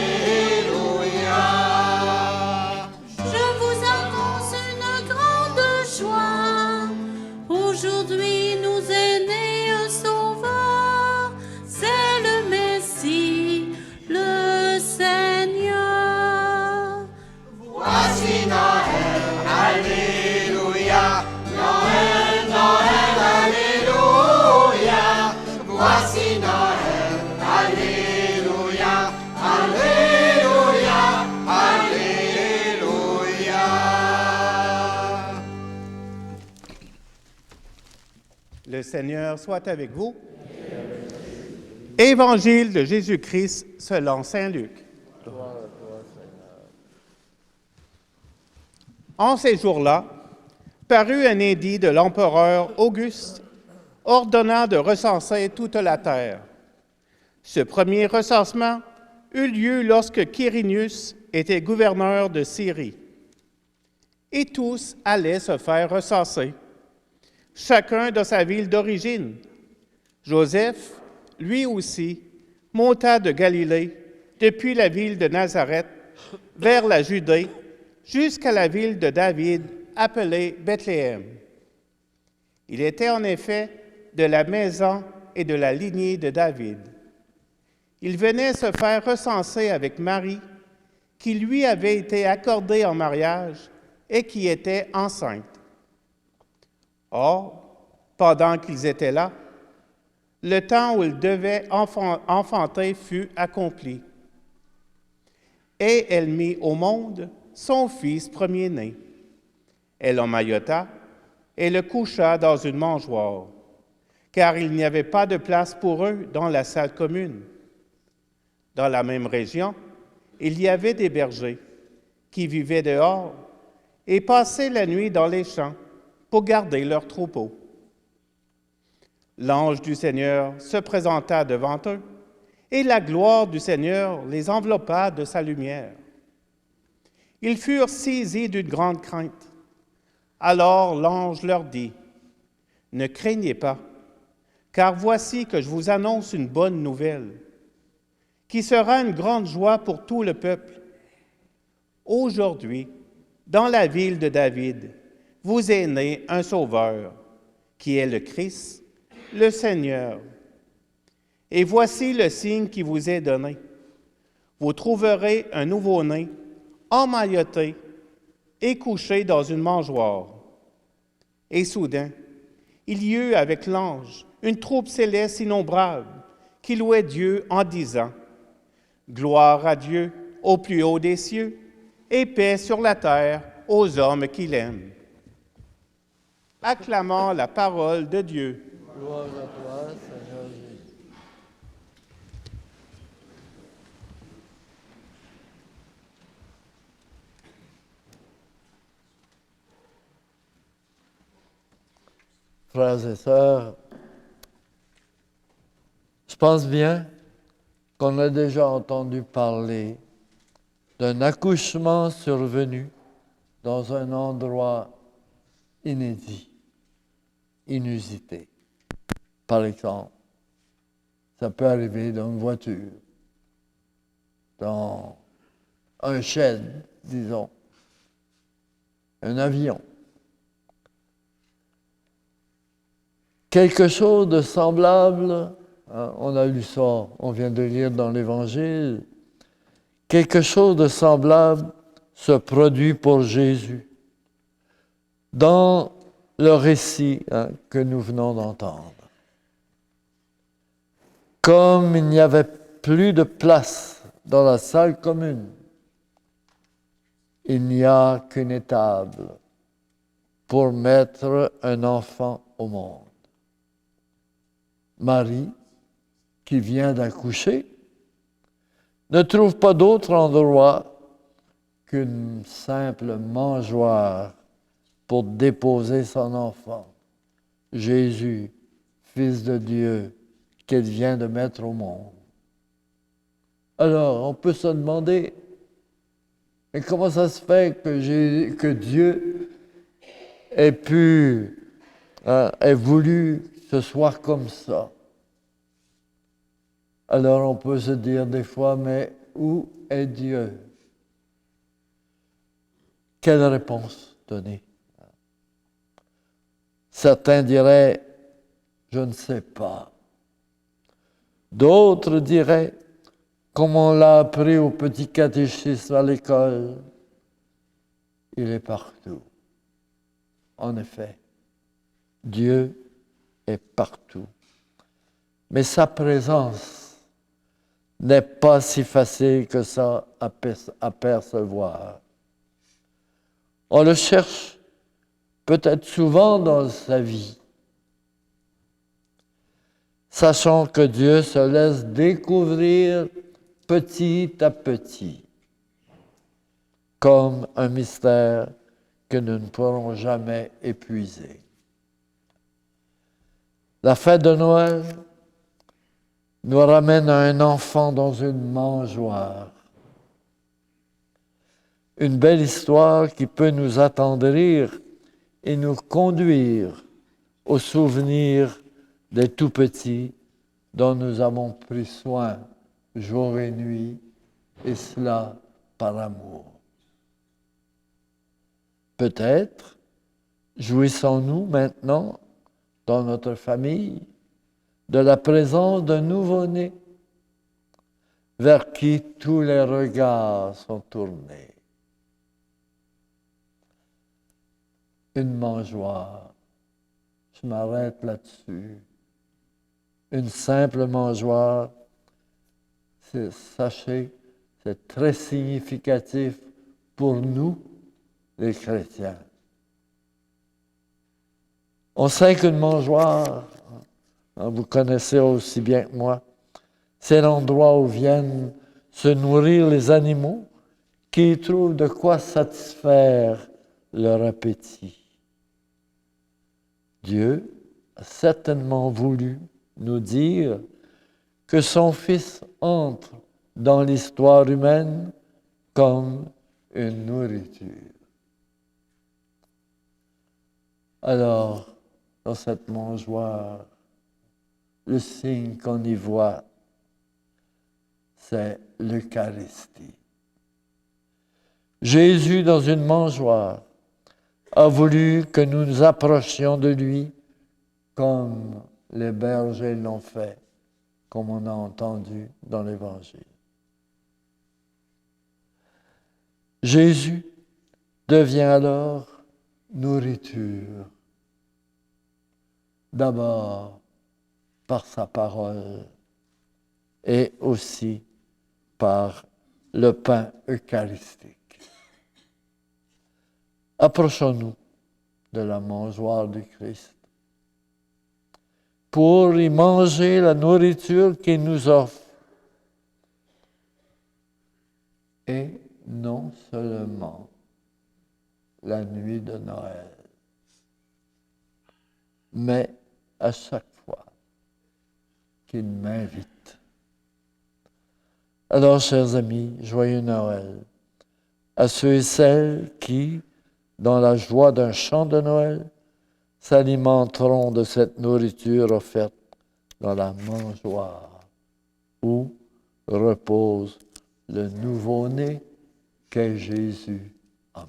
Je vous annonce une grande joie. Aujourd'hui nous est né un sauveur. C'est le Messie, le Seigneur. Le Seigneur soit avec vous. Évangile de Jésus-Christ selon saint Luc. En ces jours-là, parut un édit de l'empereur Auguste ordonnant de recenser toute la terre. Ce premier recensement eut lieu lorsque Quirinius était gouverneur de Syrie. Et tous allaient se faire recenser, chacun dans sa ville d'origine. Joseph, lui aussi, monta de Galilée, depuis la ville de Nazareth, vers la Judée, jusqu'à la ville de David, appelée Bethléem. Il était en effet de la maison et de la lignée de David. Il venait se faire recenser avec Marie, qui lui avait été accordée en mariage et qui était enceinte. Or, pendant qu'ils étaient là, le temps où il devait enfanter fut accompli. Et elle mit au monde son fils premier-né. Elle emmaillota et le coucha dans une mangeoire, car il n'y avait pas de place pour eux dans la salle commune. Dans la même région, il y avait des bergers qui vivaient dehors et passaient la nuit dans les champs pour garder leurs troupeaux. L'ange du Seigneur se présenta devant eux, et la gloire du Seigneur les enveloppa de sa lumière. Ils furent saisis d'une grande crainte. Alors l'ange leur dit, « Ne craignez pas, car voici que je vous annonce une bonne nouvelle, qui sera une grande joie pour tout le peuple. Aujourd'hui, dans la ville de David, vous est né un Sauveur, qui est le Christ, le Seigneur. Et voici le signe qui vous est donné. Vous trouverez un nouveau-né, emmailloté et couché dans une mangeoire. » Et soudain, il y eut avec l'ange une troupe céleste innombrable qui louait Dieu en disant, « Gloire à Dieu au plus haut des cieux, et paix sur la terre aux hommes qu'il aime. » Acclamons la parole de Dieu. Gloire à toi, Seigneur Jésus. Frères et sœurs, je pense bien qu'on a déjà entendu parler d'un accouchement survenu dans un endroit inédit, inusité. Par exemple, ça peut arriver dans une voiture, dans un shed, disons, un avion. Quelque chose de semblable, hein, on a lu ça, on vient de lire dans l'Évangile, quelque chose de semblable se produit pour Jésus dans le récit que nous venons d'entendre. Comme il n'y avait plus de place dans la salle commune, il n'y a qu'une étable pour mettre un enfant au monde. Marie, qui vient d'accoucher, ne trouve pas d'autre endroit qu'une simple mangeoire pour déposer son enfant, Jésus, Fils de Dieu, qu'elle vient de mettre au monde. Alors, on peut se demander, mais comment ça se fait que Dieu ait voulu que ce soit comme ça? Alors, on peut se dire des fois, mais où est Dieu? Quelle réponse donner? Certains diraient, je ne sais pas. D'autres diraient, comme on l'a appris au petit catéchisme à l'école, il est partout. En effet, Dieu est partout. Mais sa présence n'est pas si facile que ça à percevoir. On le cherche peut-être souvent dans sa vie. sachant que Dieu se laisse découvrir petit à petit, comme un mystère que nous ne pourrons jamais épuiser. La fête de Noël nous ramène à un enfant dans une mangeoire. Une belle histoire qui peut nous attendrir et nous conduire au souvenir des tout-petits dont nous avons pris soin jour et nuit, et cela par amour. Peut-être jouissons-nous maintenant dans notre famille de la présence d'un nouveau-né vers qui tous les regards sont tournés. Une mangeoire, je m'arrête là-dessus. Une simple mangeoire, sachez, c'est très significatif pour nous, les chrétiens. On sait qu'une mangeoire, vous connaissez aussi bien que moi, c'est l'endroit où viennent se nourrir les animaux qui y trouvent de quoi satisfaire leur appétit. Dieu a certainement voulu nous dire que son Fils entre dans l'histoire humaine comme une nourriture. Alors, dans cette mangeoire, le signe qu'on y voit, c'est l'Eucharistie. Jésus, dans une mangeoire, a voulu que nous nous approchions de lui comme les bergers l'ont fait, comme on a entendu dans l'Évangile. Jésus devient alors nourriture, d'abord par sa parole et aussi par le pain eucharistique. Approchons-nous de la mangeoire du Christ pour y manger la nourriture qu'il nous offre. Et non seulement la nuit de Noël, mais à chaque fois qu'il m'invite. Alors, chers amis, joyeux Noël à ceux et celles qui, dans la joie d'un chant de Noël, s'alimenteront de cette nourriture offerte dans la mangeoire où repose le nouveau-né qu'est Jésus. Amen.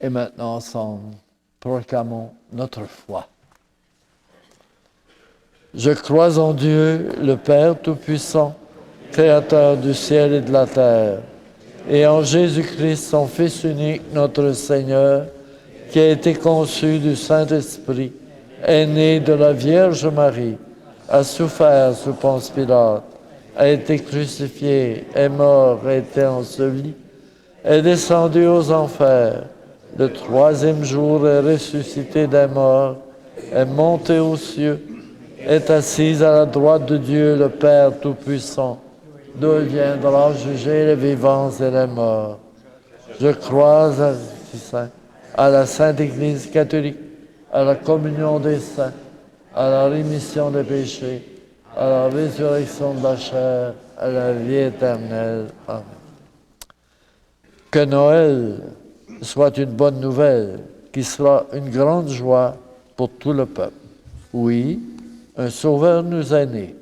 Et maintenant, ensemble, proclamons notre foi. Je crois en Dieu, le Père Tout-Puissant, Créateur du ciel et de la terre, et en Jésus-Christ, son Fils unique, notre Seigneur, qui a été conçu du Saint-Esprit, est né de la Vierge Marie, a souffert sous Ponce Pilate, a été crucifié, est mort, a été enseveli, est descendu aux enfers, le troisième jour est ressuscité des morts, est monté aux cieux, est assis à la droite de Dieu, le Père Tout-Puissant, d'où il viendra juger les vivants et les morts. Je crois à la Sainte Église catholique, à la communion des saints, à la rémission des péchés, à la résurrection de la chair, à la vie éternelle. Amen. Que Noël soit une bonne nouvelle, qui sera une grande joie pour tout le peuple. Oui, un Sauveur nous est né.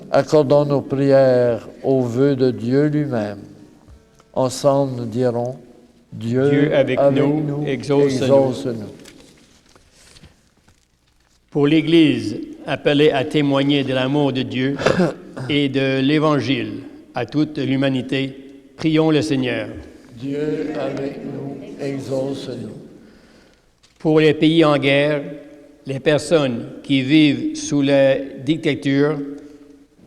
Accordons nos prières au vœu de Dieu lui-même. Ensemble, nous dirons, Dieu avec nous, exauce-nous. Pour l'Église, appelée à témoigner de l'amour de Dieu et de l'Évangile à toute l'humanité, prions le Seigneur. Dieu avec nous, exauce-nous. Pour les pays en guerre, les personnes qui vivent sous la dictature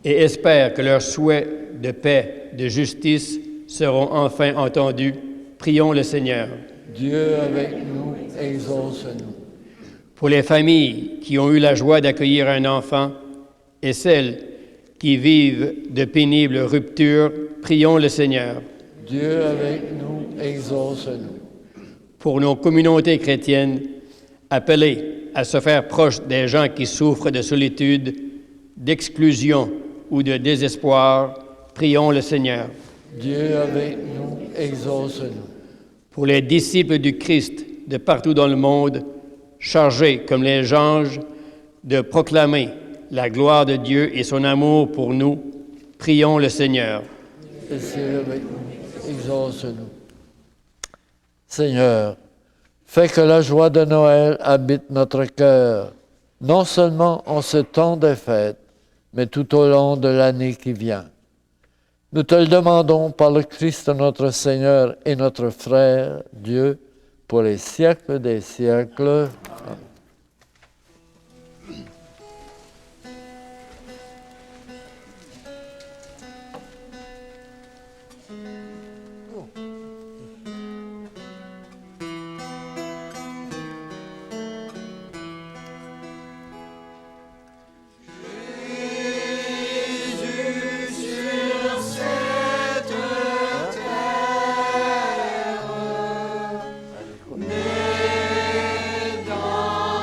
et espèrent que leurs souhaits de paix, de justice seront enfin entendus, prions le Seigneur. Dieu avec nous, exauce-nous. Pour les familles qui ont eu la joie d'accueillir un enfant et celles qui vivent de pénibles ruptures, prions le Seigneur. Dieu avec nous, exauce-nous. Pour nos communautés chrétiennes, appelées à se faire proches des gens qui souffrent de solitude, d'exclusion ou de désespoir, prions le Seigneur. Dieu avec nous, exauce-nous. Pour les disciples du Christ de partout dans le monde, chargés comme les anges de proclamer la gloire de Dieu et son amour pour nous, prions le Seigneur. Dieu avec nous, exauce-nous. Seigneur, fais que la joie de Noël habite notre cœur, non seulement en ce temps des fêtes, mais tout au long de l'année qui vient. Nous te le demandons par le Christ notre Seigneur et notre frère, Dieu, pour les siècles des siècles. Amen. Dans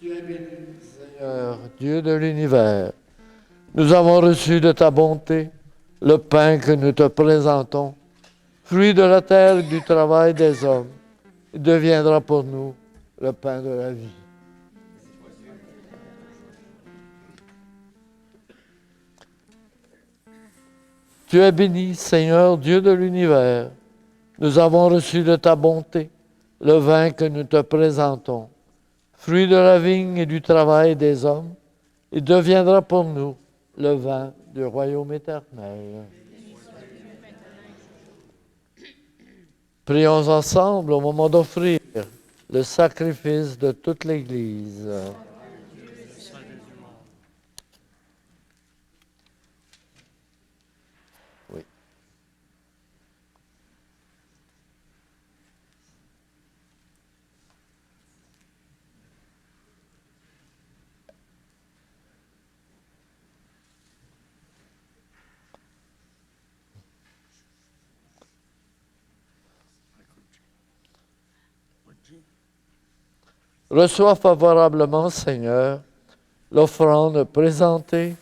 Seigneur, Dieu de l'univers, nous avons reçu de ta bonté le pain que nous te présentons, fruit de la terre et du travail des hommes. Il deviendra pour nous le pain de la vie. Tu es béni, Seigneur, Dieu de l'univers. Nous avons reçu de ta bonté le vin que nous te présentons, fruit de la vigne et du travail des hommes. Il deviendra pour nous le vin du royaume éternel. Prions ensemble au moment d'offrir le sacrifice de toute l'Église. Oui. Reçois favorablement, Seigneur, l'offrande présentée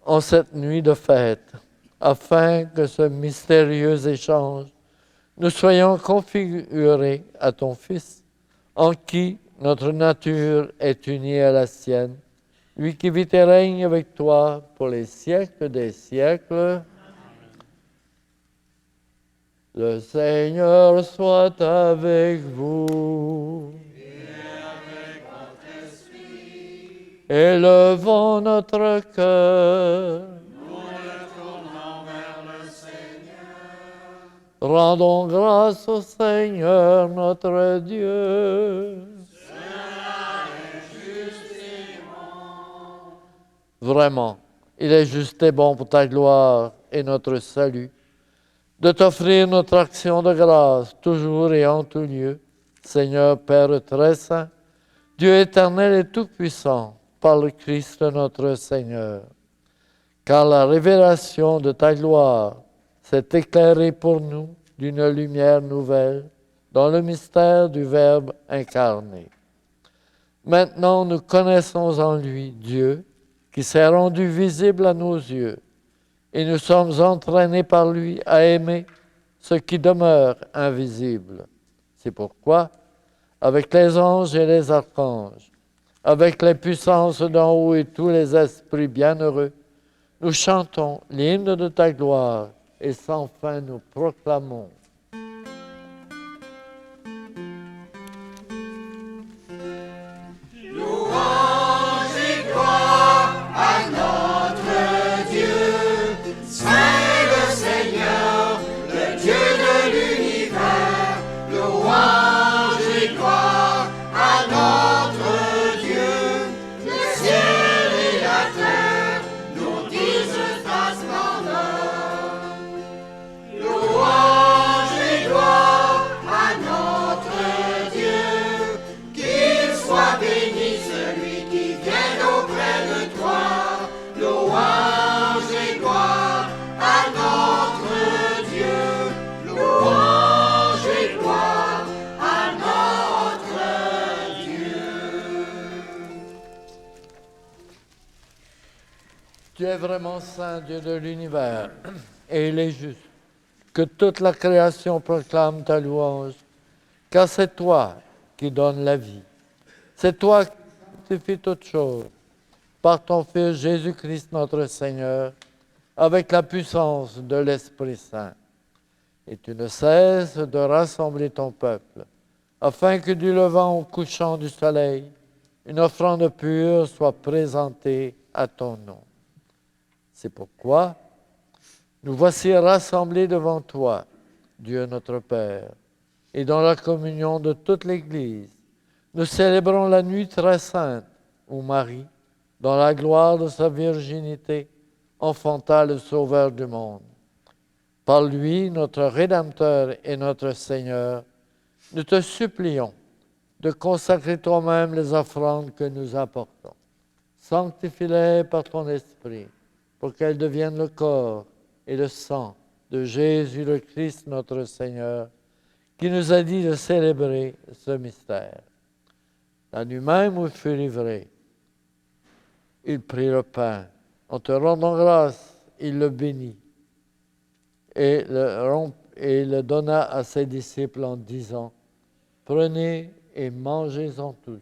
en cette nuit de fête, afin que ce mystérieux échange, nous soyons configurés à ton Fils, en qui notre nature est unie à la sienne, lui qui vit et règne avec toi pour les siècles des siècles. Le Seigneur soit avec vous. Élevons notre cœur. Nous le tournons vers le Seigneur. Rendons grâce au Seigneur notre Dieu. Cela est juste et bon. Vraiment, il est juste et bon pour ta gloire et notre salut, de t'offrir notre action de grâce, toujours et en tout lieu, Seigneur Père très saint, Dieu éternel et tout-puissant, par le Christ notre Seigneur. Car la révélation de ta gloire s'est éclairée pour nous d'une lumière nouvelle dans le mystère du Verbe incarné. Maintenant, nous connaissons en lui Dieu qui s'est rendu visible à nos yeux et nous sommes entraînés par lui à aimer ce qui demeure invisible. C'est pourquoi, avec les anges et les archanges, avec les puissances d'en haut et tous les esprits bienheureux, nous chantons l'hymne de ta gloire et sans fin nous proclamons. Louange et gloire à notre Dieu, Saint le Seigneur, le Dieu de l'univers. Louange et gloire à notre Dieu, le ciel et la terre nous disent ta splendeur. Louange et gloire à notre Dieu, qu'il soit béni celui qui vient auprès de toi. Louange et gloire à notre Dieu. Louange et gloire à notre Dieu. Tu es vraiment saint, Dieu de l'univers, et il est juste que toute la création proclame ta louange, car c'est toi qui donnes la vie. C'est toi qui sanctifies toutes choses par ton Fils Jésus-Christ notre Seigneur, avec la puissance de l'Esprit Saint. Et tu ne cesses de rassembler ton peuple, afin que du levant au couchant du soleil, une offrande pure soit présentée à ton nom. C'est pourquoi nous voici rassemblés devant toi, Dieu notre Père, et dans la communion de toute l'Église, nous célébrons la nuit très sainte où Marie, dans la gloire de sa virginité, enfanta le Sauveur du monde. Par lui, notre Rédempteur et notre Seigneur, nous te supplions de consacrer toi-même les offrandes que nous apportons. Sanctifie-les par ton Esprit, pour qu'elles deviennent le corps et le sang de Jésus le Christ notre Seigneur, qui nous a dit de célébrer ce mystère. La nuit même où il fut livré, il prit le pain. En te rendant grâce, il le bénit et le donna à ses disciples en disant, « Prenez et mangez-en tous,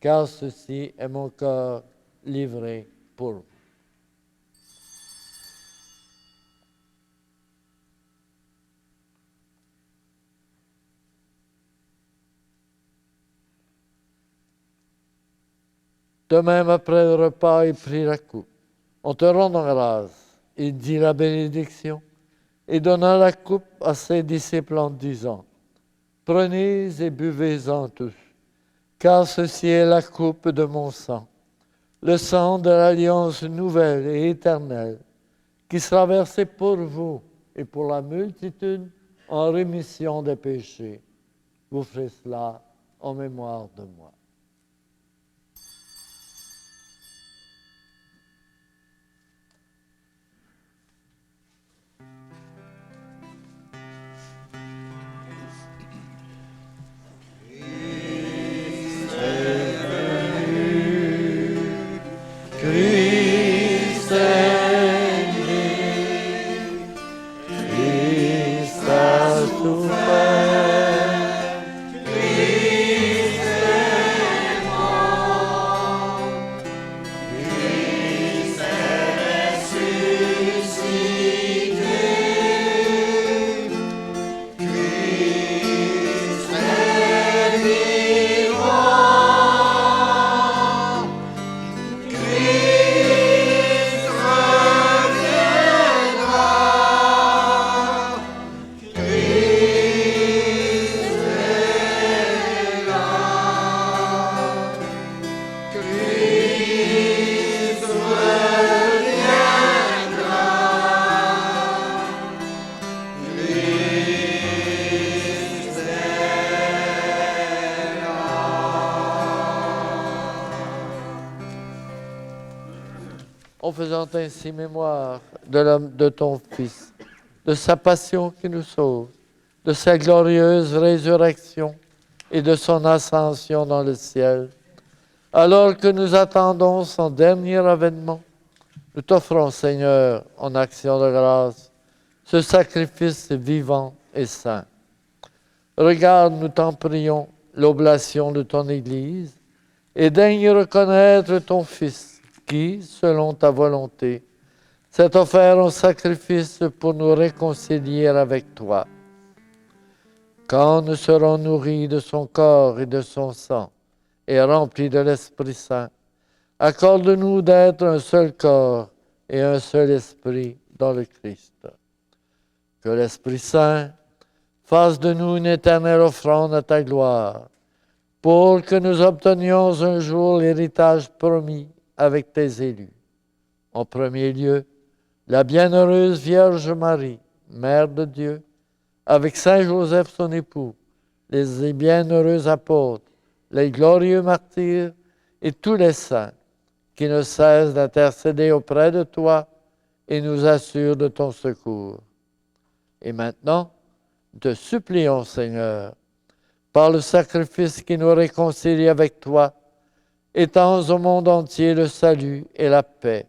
car ceci est mon corps livré pour vous. » De même, après le repas, il prit la coupe. En te rendant grâce, il dit la bénédiction et donna la coupe à ses disciples en disant, « Prenez et buvez-en tous, car ceci est la coupe de mon sang, le sang de l'alliance nouvelle et éternelle, qui sera versé pour vous et pour la multitude en rémission des péchés. Vous ferez cela en mémoire de moi. » En faisant ainsi mémoire de ton Fils, de sa passion qui nous sauve, de sa glorieuse résurrection et de son ascension dans le ciel, alors que nous attendons son dernier avènement, nous t'offrons, Seigneur, en action de grâce, ce sacrifice vivant et saint. Regarde, nous t'en prions, l'oblation de ton Église, et daigne reconnaître ton Fils, qui, selon ta volonté, s'est offert en sacrifice pour nous réconcilier avec toi. Quand nous serons nourris de son corps et de son sang, et remplis de l'Esprit Saint, accorde-nous d'être un seul corps et un seul esprit dans le Christ. Que l'Esprit Saint fasse de nous une éternelle offrande à ta gloire, pour que nous obtenions un jour l'héritage promis avec tes élus. En premier lieu, la bienheureuse Vierge Marie, Mère de Dieu, avec Saint Joseph son époux, les bienheureux apôtres, les glorieux martyrs et tous les saints qui ne cessent d'intercéder auprès de toi et nous assurent de ton secours. Et maintenant, nous te supplions, Seigneur, par le sacrifice qui nous réconcilie avec toi, étends au monde entier le salut et la paix.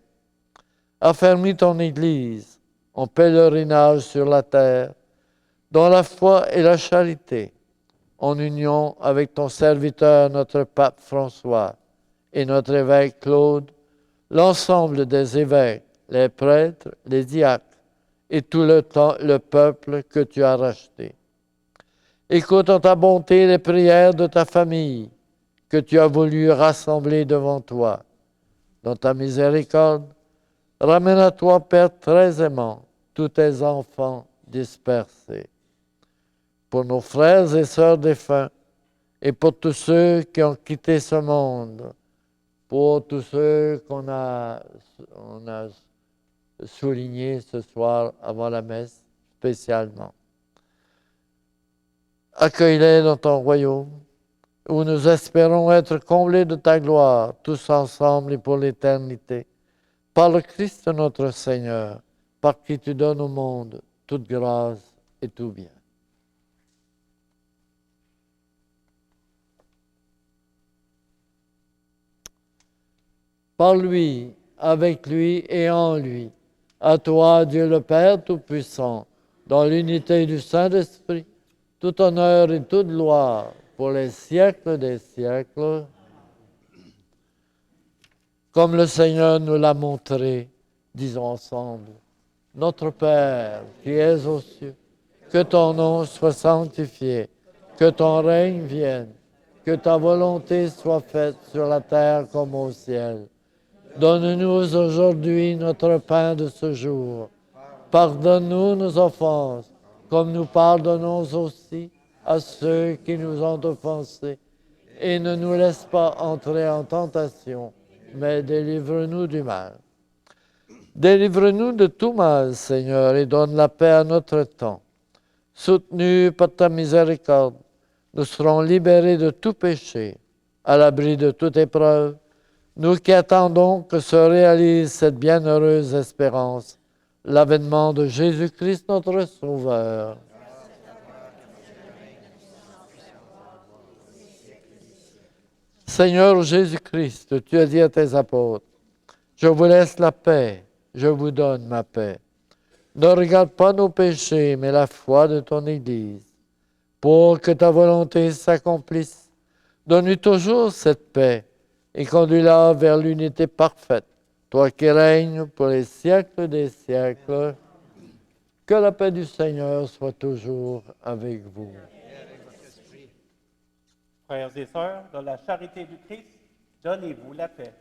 Affermis ton Église en pèlerinage sur la terre, dans la foi et la charité, en union avec ton serviteur, notre pape François, et notre évêque Claude, l'ensemble des évêques, les prêtres, les diacres, et tout le peuple que tu as racheté. Écoute en ta bonté les prières de ta famille, que tu as voulu rassembler devant toi. Dans ta miséricorde, ramène à toi, Père très aimant, tous tes enfants dispersés. Pour nos frères et sœurs défunts, et pour tous ceux qui ont quitté ce monde, pour tous ceux qu'on a soulignés ce soir avant la messe, spécialement. Accueille-les dans ton royaume, où nous espérons être comblés de ta gloire, tous ensemble et pour l'éternité. Par le Christ notre Seigneur, par qui tu donnes au monde toute grâce et tout bien. par lui, avec lui et en lui. À toi, Dieu le Père Tout-Puissant, dans l'unité du Saint-Esprit, tout honneur et toute gloire pour les siècles des siècles. Comme le Seigneur nous l'a montré, disons ensemble, Notre Père qui es aux cieux, que ton nom soit sanctifié, que ton règne vienne, que ta volonté soit faite sur la terre comme au ciel. Donne-nous aujourd'hui notre pain de ce jour. Pardonne-nous nos offenses, comme nous pardonnons aussi à ceux qui nous ont offensés. Et ne nous laisse pas entrer en tentation, mais délivre-nous du mal. Délivre-nous de tout mal, Seigneur, et donne la paix à notre temps. Soutenus par ta miséricorde, nous serons libérés de tout péché, à l'abri de toute épreuve, nous qui attendons que se réalise cette bienheureuse espérance, l'avènement de Jésus-Christ notre Sauveur. Seigneur Jésus-Christ, tu as dit à tes apôtres, je vous laisse la paix, je vous donne ma paix. Ne regarde pas nos péchés, mais la foi de ton Église. Pour que ta volonté s'accomplisse, donne-lui toujours cette paix et conduis-la vers l'unité parfaite, toi qui règnes pour les siècles des siècles. Que la paix du Seigneur soit toujours avec vous. Frères et sœurs, dans la charité du Christ, donnez-vous la paix.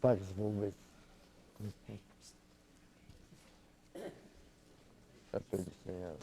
Pax vobis. La paix du Seigneur.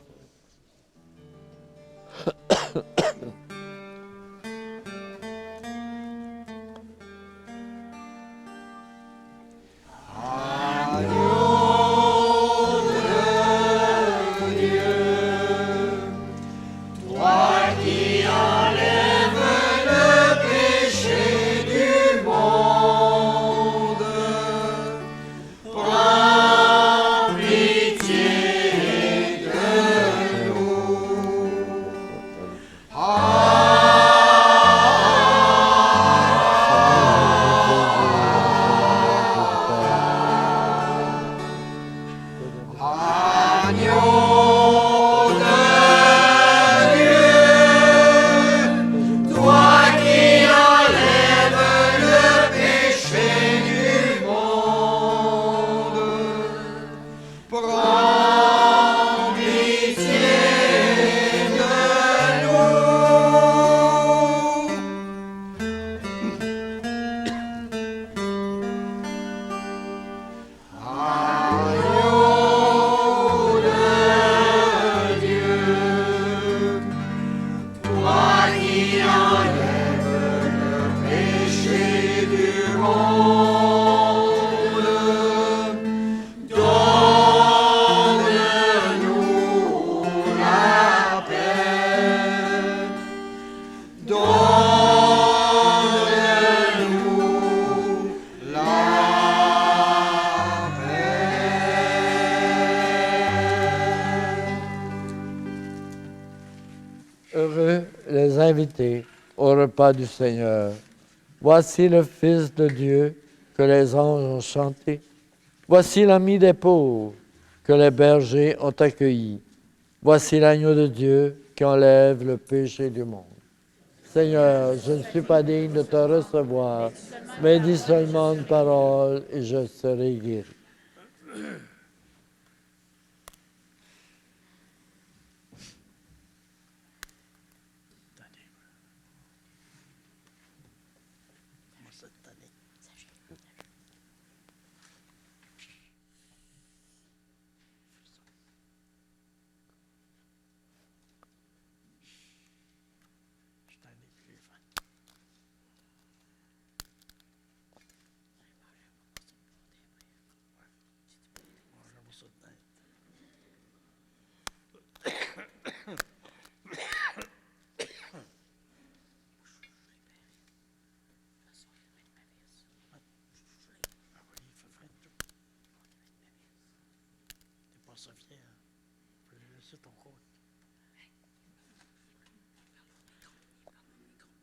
Heureux les invités au repas du Seigneur. Voici le Fils de Dieu que les anges ont chanté. Voici l'ami des pauvres que les bergers ont accueilli. Voici l'agneau de Dieu qui enlève le péché du monde. Seigneur, je ne suis pas digne de te recevoir, mais dis seulement une parole et je serai guéri.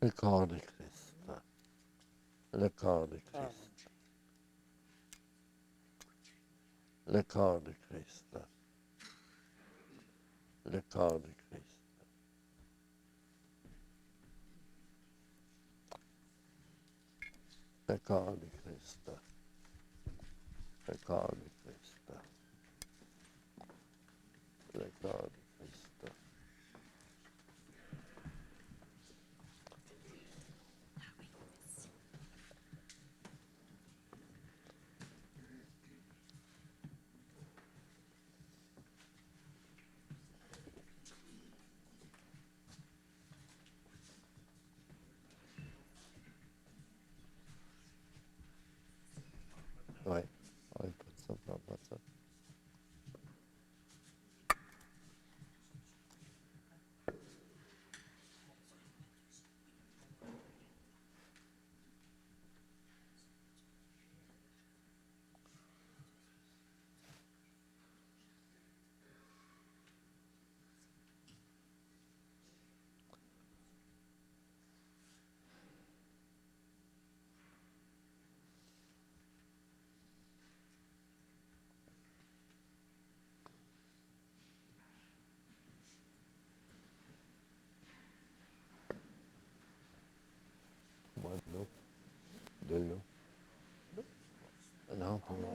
Le corps de Christ. Le corps de Christ. Le corps de Christ. Le corps de Christ. Le corps de Christ. Le corps de Christ. Le corps de Christ. Oui, pas ça, pas ça. Moi, de l'eau. De l'eau. Non, pas moi.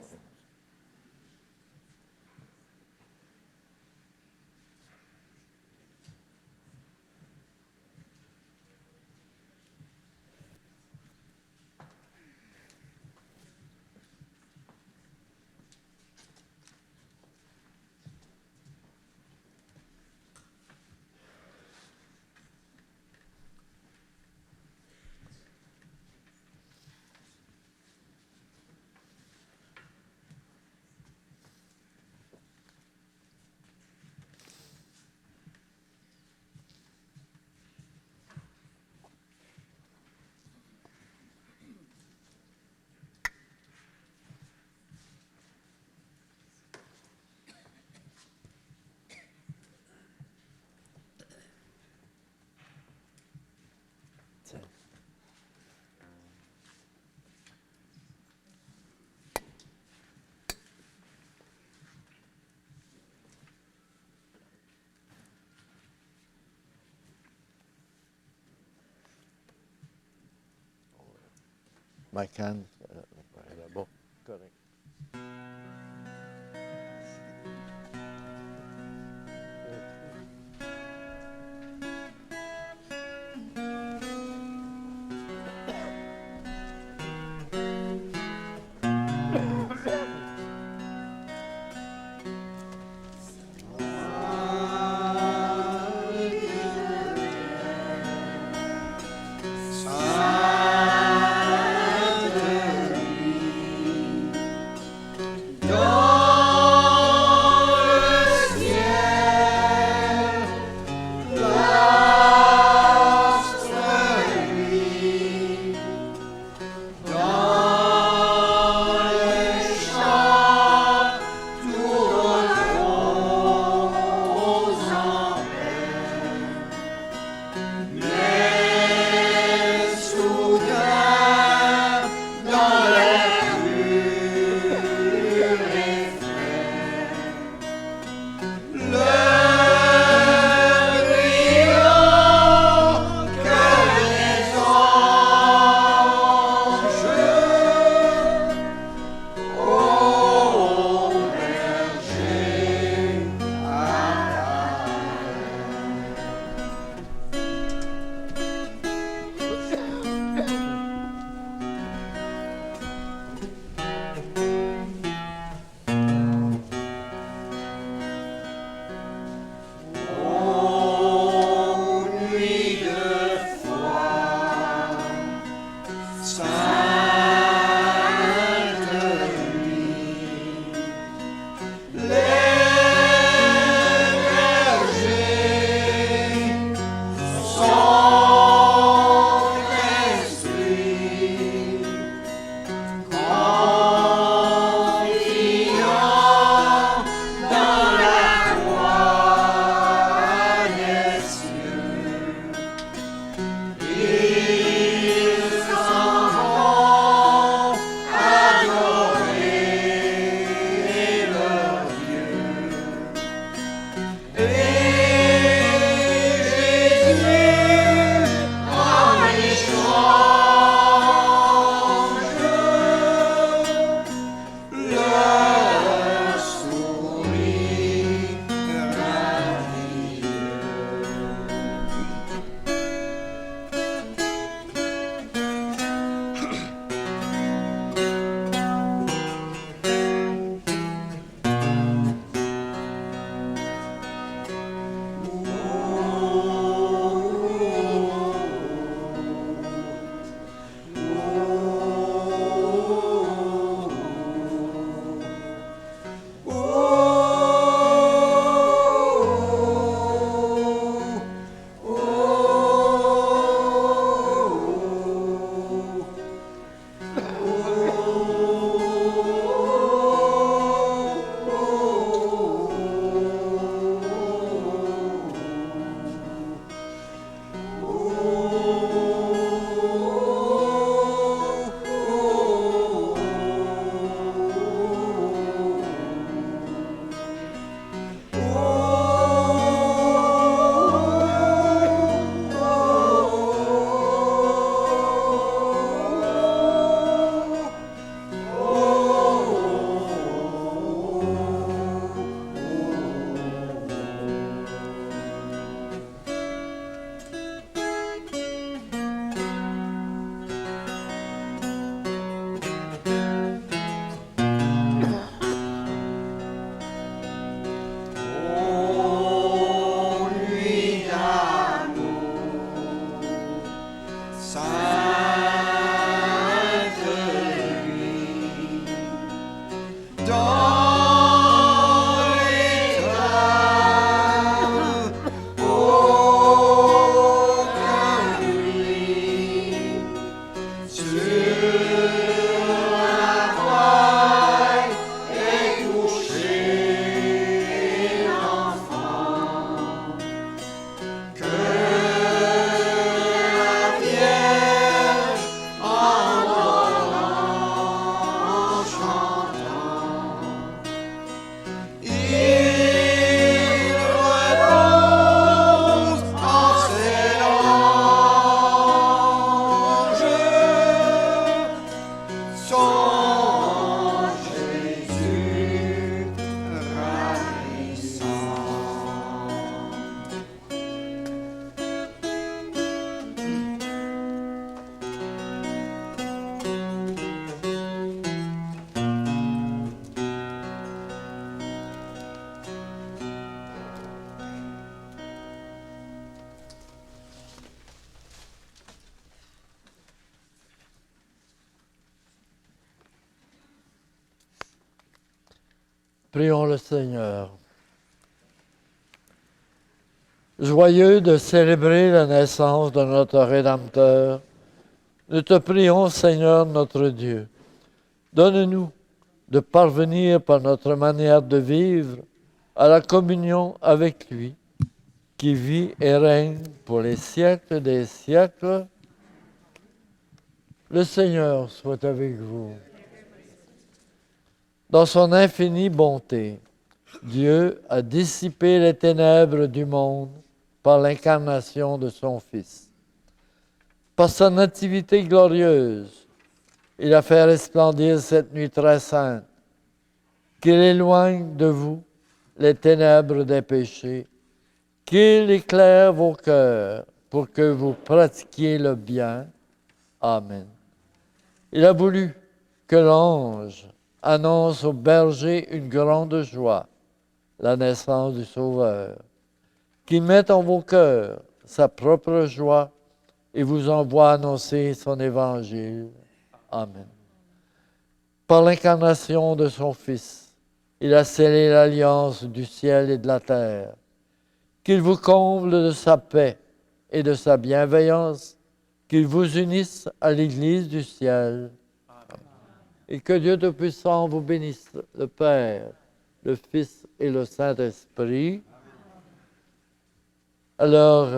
Ma canne, là-bas, correct. Sainte Prions le Seigneur. Joyeux de célébrer la naissance de notre Rédempteur, nous te prions, Seigneur notre Dieu, donne-nous de parvenir par notre manière de vivre à la communion avec lui, qui vit et règne pour les siècles des siècles. Le Seigneur soit avec vous. Dans son infinie bonté, Dieu a dissipé les ténèbres du monde par l'incarnation de son Fils. Par sa nativité glorieuse, il a fait resplendir cette nuit très sainte, qu'il éloigne de vous les ténèbres des péchés, qu'il éclaire vos cœurs pour que vous pratiquiez le bien. Amen. Il a voulu que l'ange annonce aux bergers une grande joie, la naissance du Sauveur, qu'il mette en vos cœurs sa propre joie et vous envoie annoncer son évangile. Amen. Par l'incarnation de son Fils, il a scellé l'alliance du ciel et de la terre. Qu'il vous comble de sa paix et de sa bienveillance, qu'il vous unisse à l'Église du ciel. Amen. Et que Dieu Tout-Puissant vous bénisse, le Père, le Fils et le Saint-Esprit. Alors,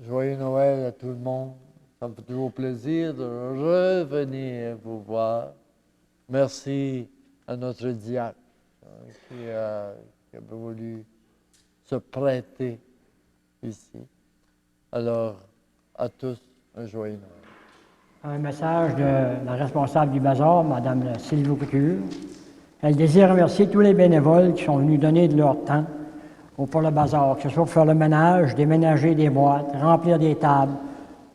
joyeux Noël à tout le monde. Ça me fait toujours plaisir de revenir vous voir. Merci à notre diacre qui a voulu se prêter ici. Alors, à tous, un joyeux Noël. Un message de la responsable du bazar, Mme Sylvie Couture. Elle désire remercier tous les bénévoles qui sont venus donner de leur temps pour le bazar, que ce soit pour faire le ménage, déménager des boîtes, remplir des tables,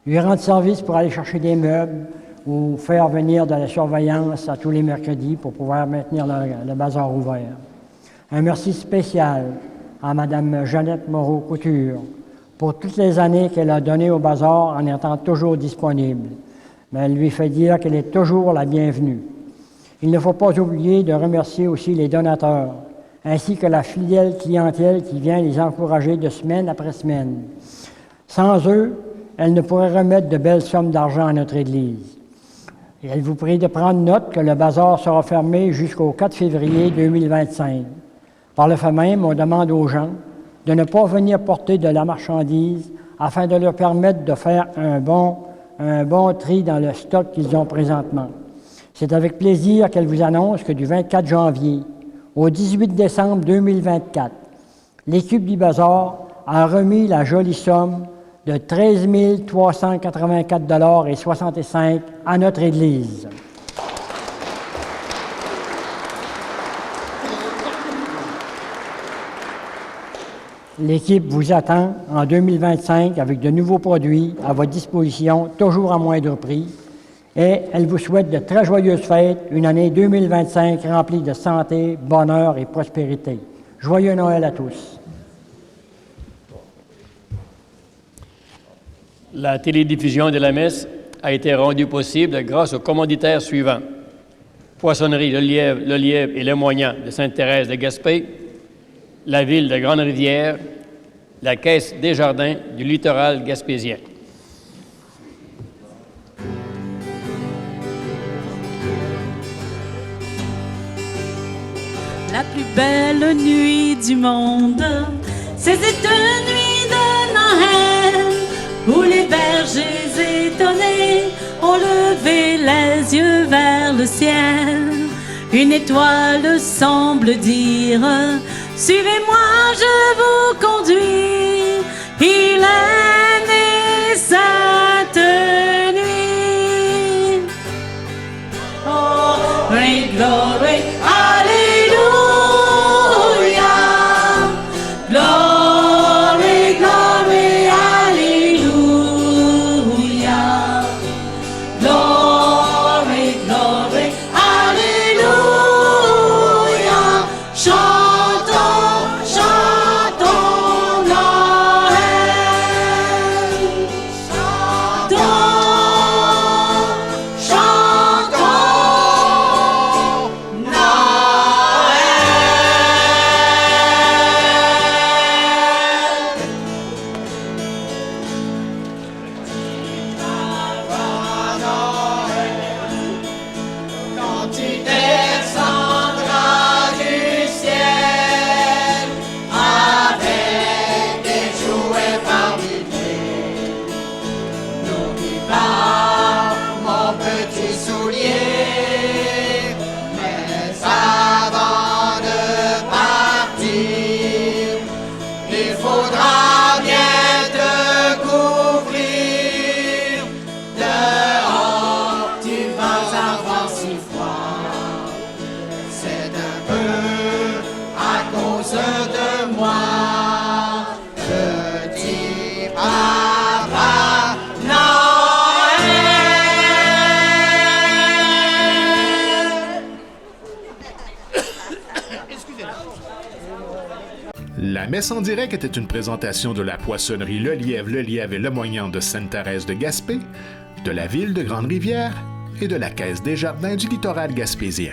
lui rendre service pour aller chercher des meubles ou faire venir de la surveillance à tous les mercredis pour pouvoir maintenir le bazar ouvert. Un merci spécial à Mme Jeannette Moreau-Couture pour toutes les années qu'elle a données au bazar en étant toujours disponible. Mais elle lui fait dire qu'elle est toujours la bienvenue. Il ne faut pas oublier de remercier aussi les donateurs, ainsi que la fidèle clientèle qui vient les encourager de semaine après semaine. Sans eux, elle ne pourrait remettre de belles sommes d'argent à notre Église. Et elle vous prie de prendre note que le bazar sera fermé jusqu'au 4 février 2025. Par le fait même, on demande aux gens de ne pas venir porter de la marchandise afin de leur permettre de faire un bon tri dans le stock qu'ils ont présentement. C'est avec plaisir qu'elle vous annonce que du 24 janvier au 18 décembre 2024, l'équipe du bazar a remis la jolie somme de 13 384,65 $ à notre Église. L'équipe vous attend en 2025 avec de nouveaux produits à votre disposition, toujours à moindre prix. Et elle vous souhaite de très joyeuses fêtes, une année 2025 remplie de santé, bonheur et prospérité. Joyeux Noël à tous. La télédiffusion de la messe a été rendue possible grâce aux commanditaires suivants. Poissonnerie Le Lièvre et Le Moignant de Sainte-Thérèse de Gaspé, la ville de Grande-Rivière, la Caisse Desjardins du littoral gaspésien. La plus belle nuit du monde, c'est cette nuit de Noël, où les bergers étonnés ont levé les yeux vers le ciel. Une étoile semble dire: suivez-moi, je vous conduis. Il est né cette nuit. Oh, glory, glory, alléluia. Glory, glory, alléluia. Glory, glory, alléluia. Chantons, chantons voudra bien te couvrir. Dehors, tu vas avoir si froid. C'est un peu à cause de moi. Petit papa Noël. La messe en direct était une présentation de la poissonnerie Le Lièvre et Le Moignant de Sainte-Thérèse de Gaspé, de la ville de Grande-Rivière et de la Caisse des Jardins du littoral gaspésien.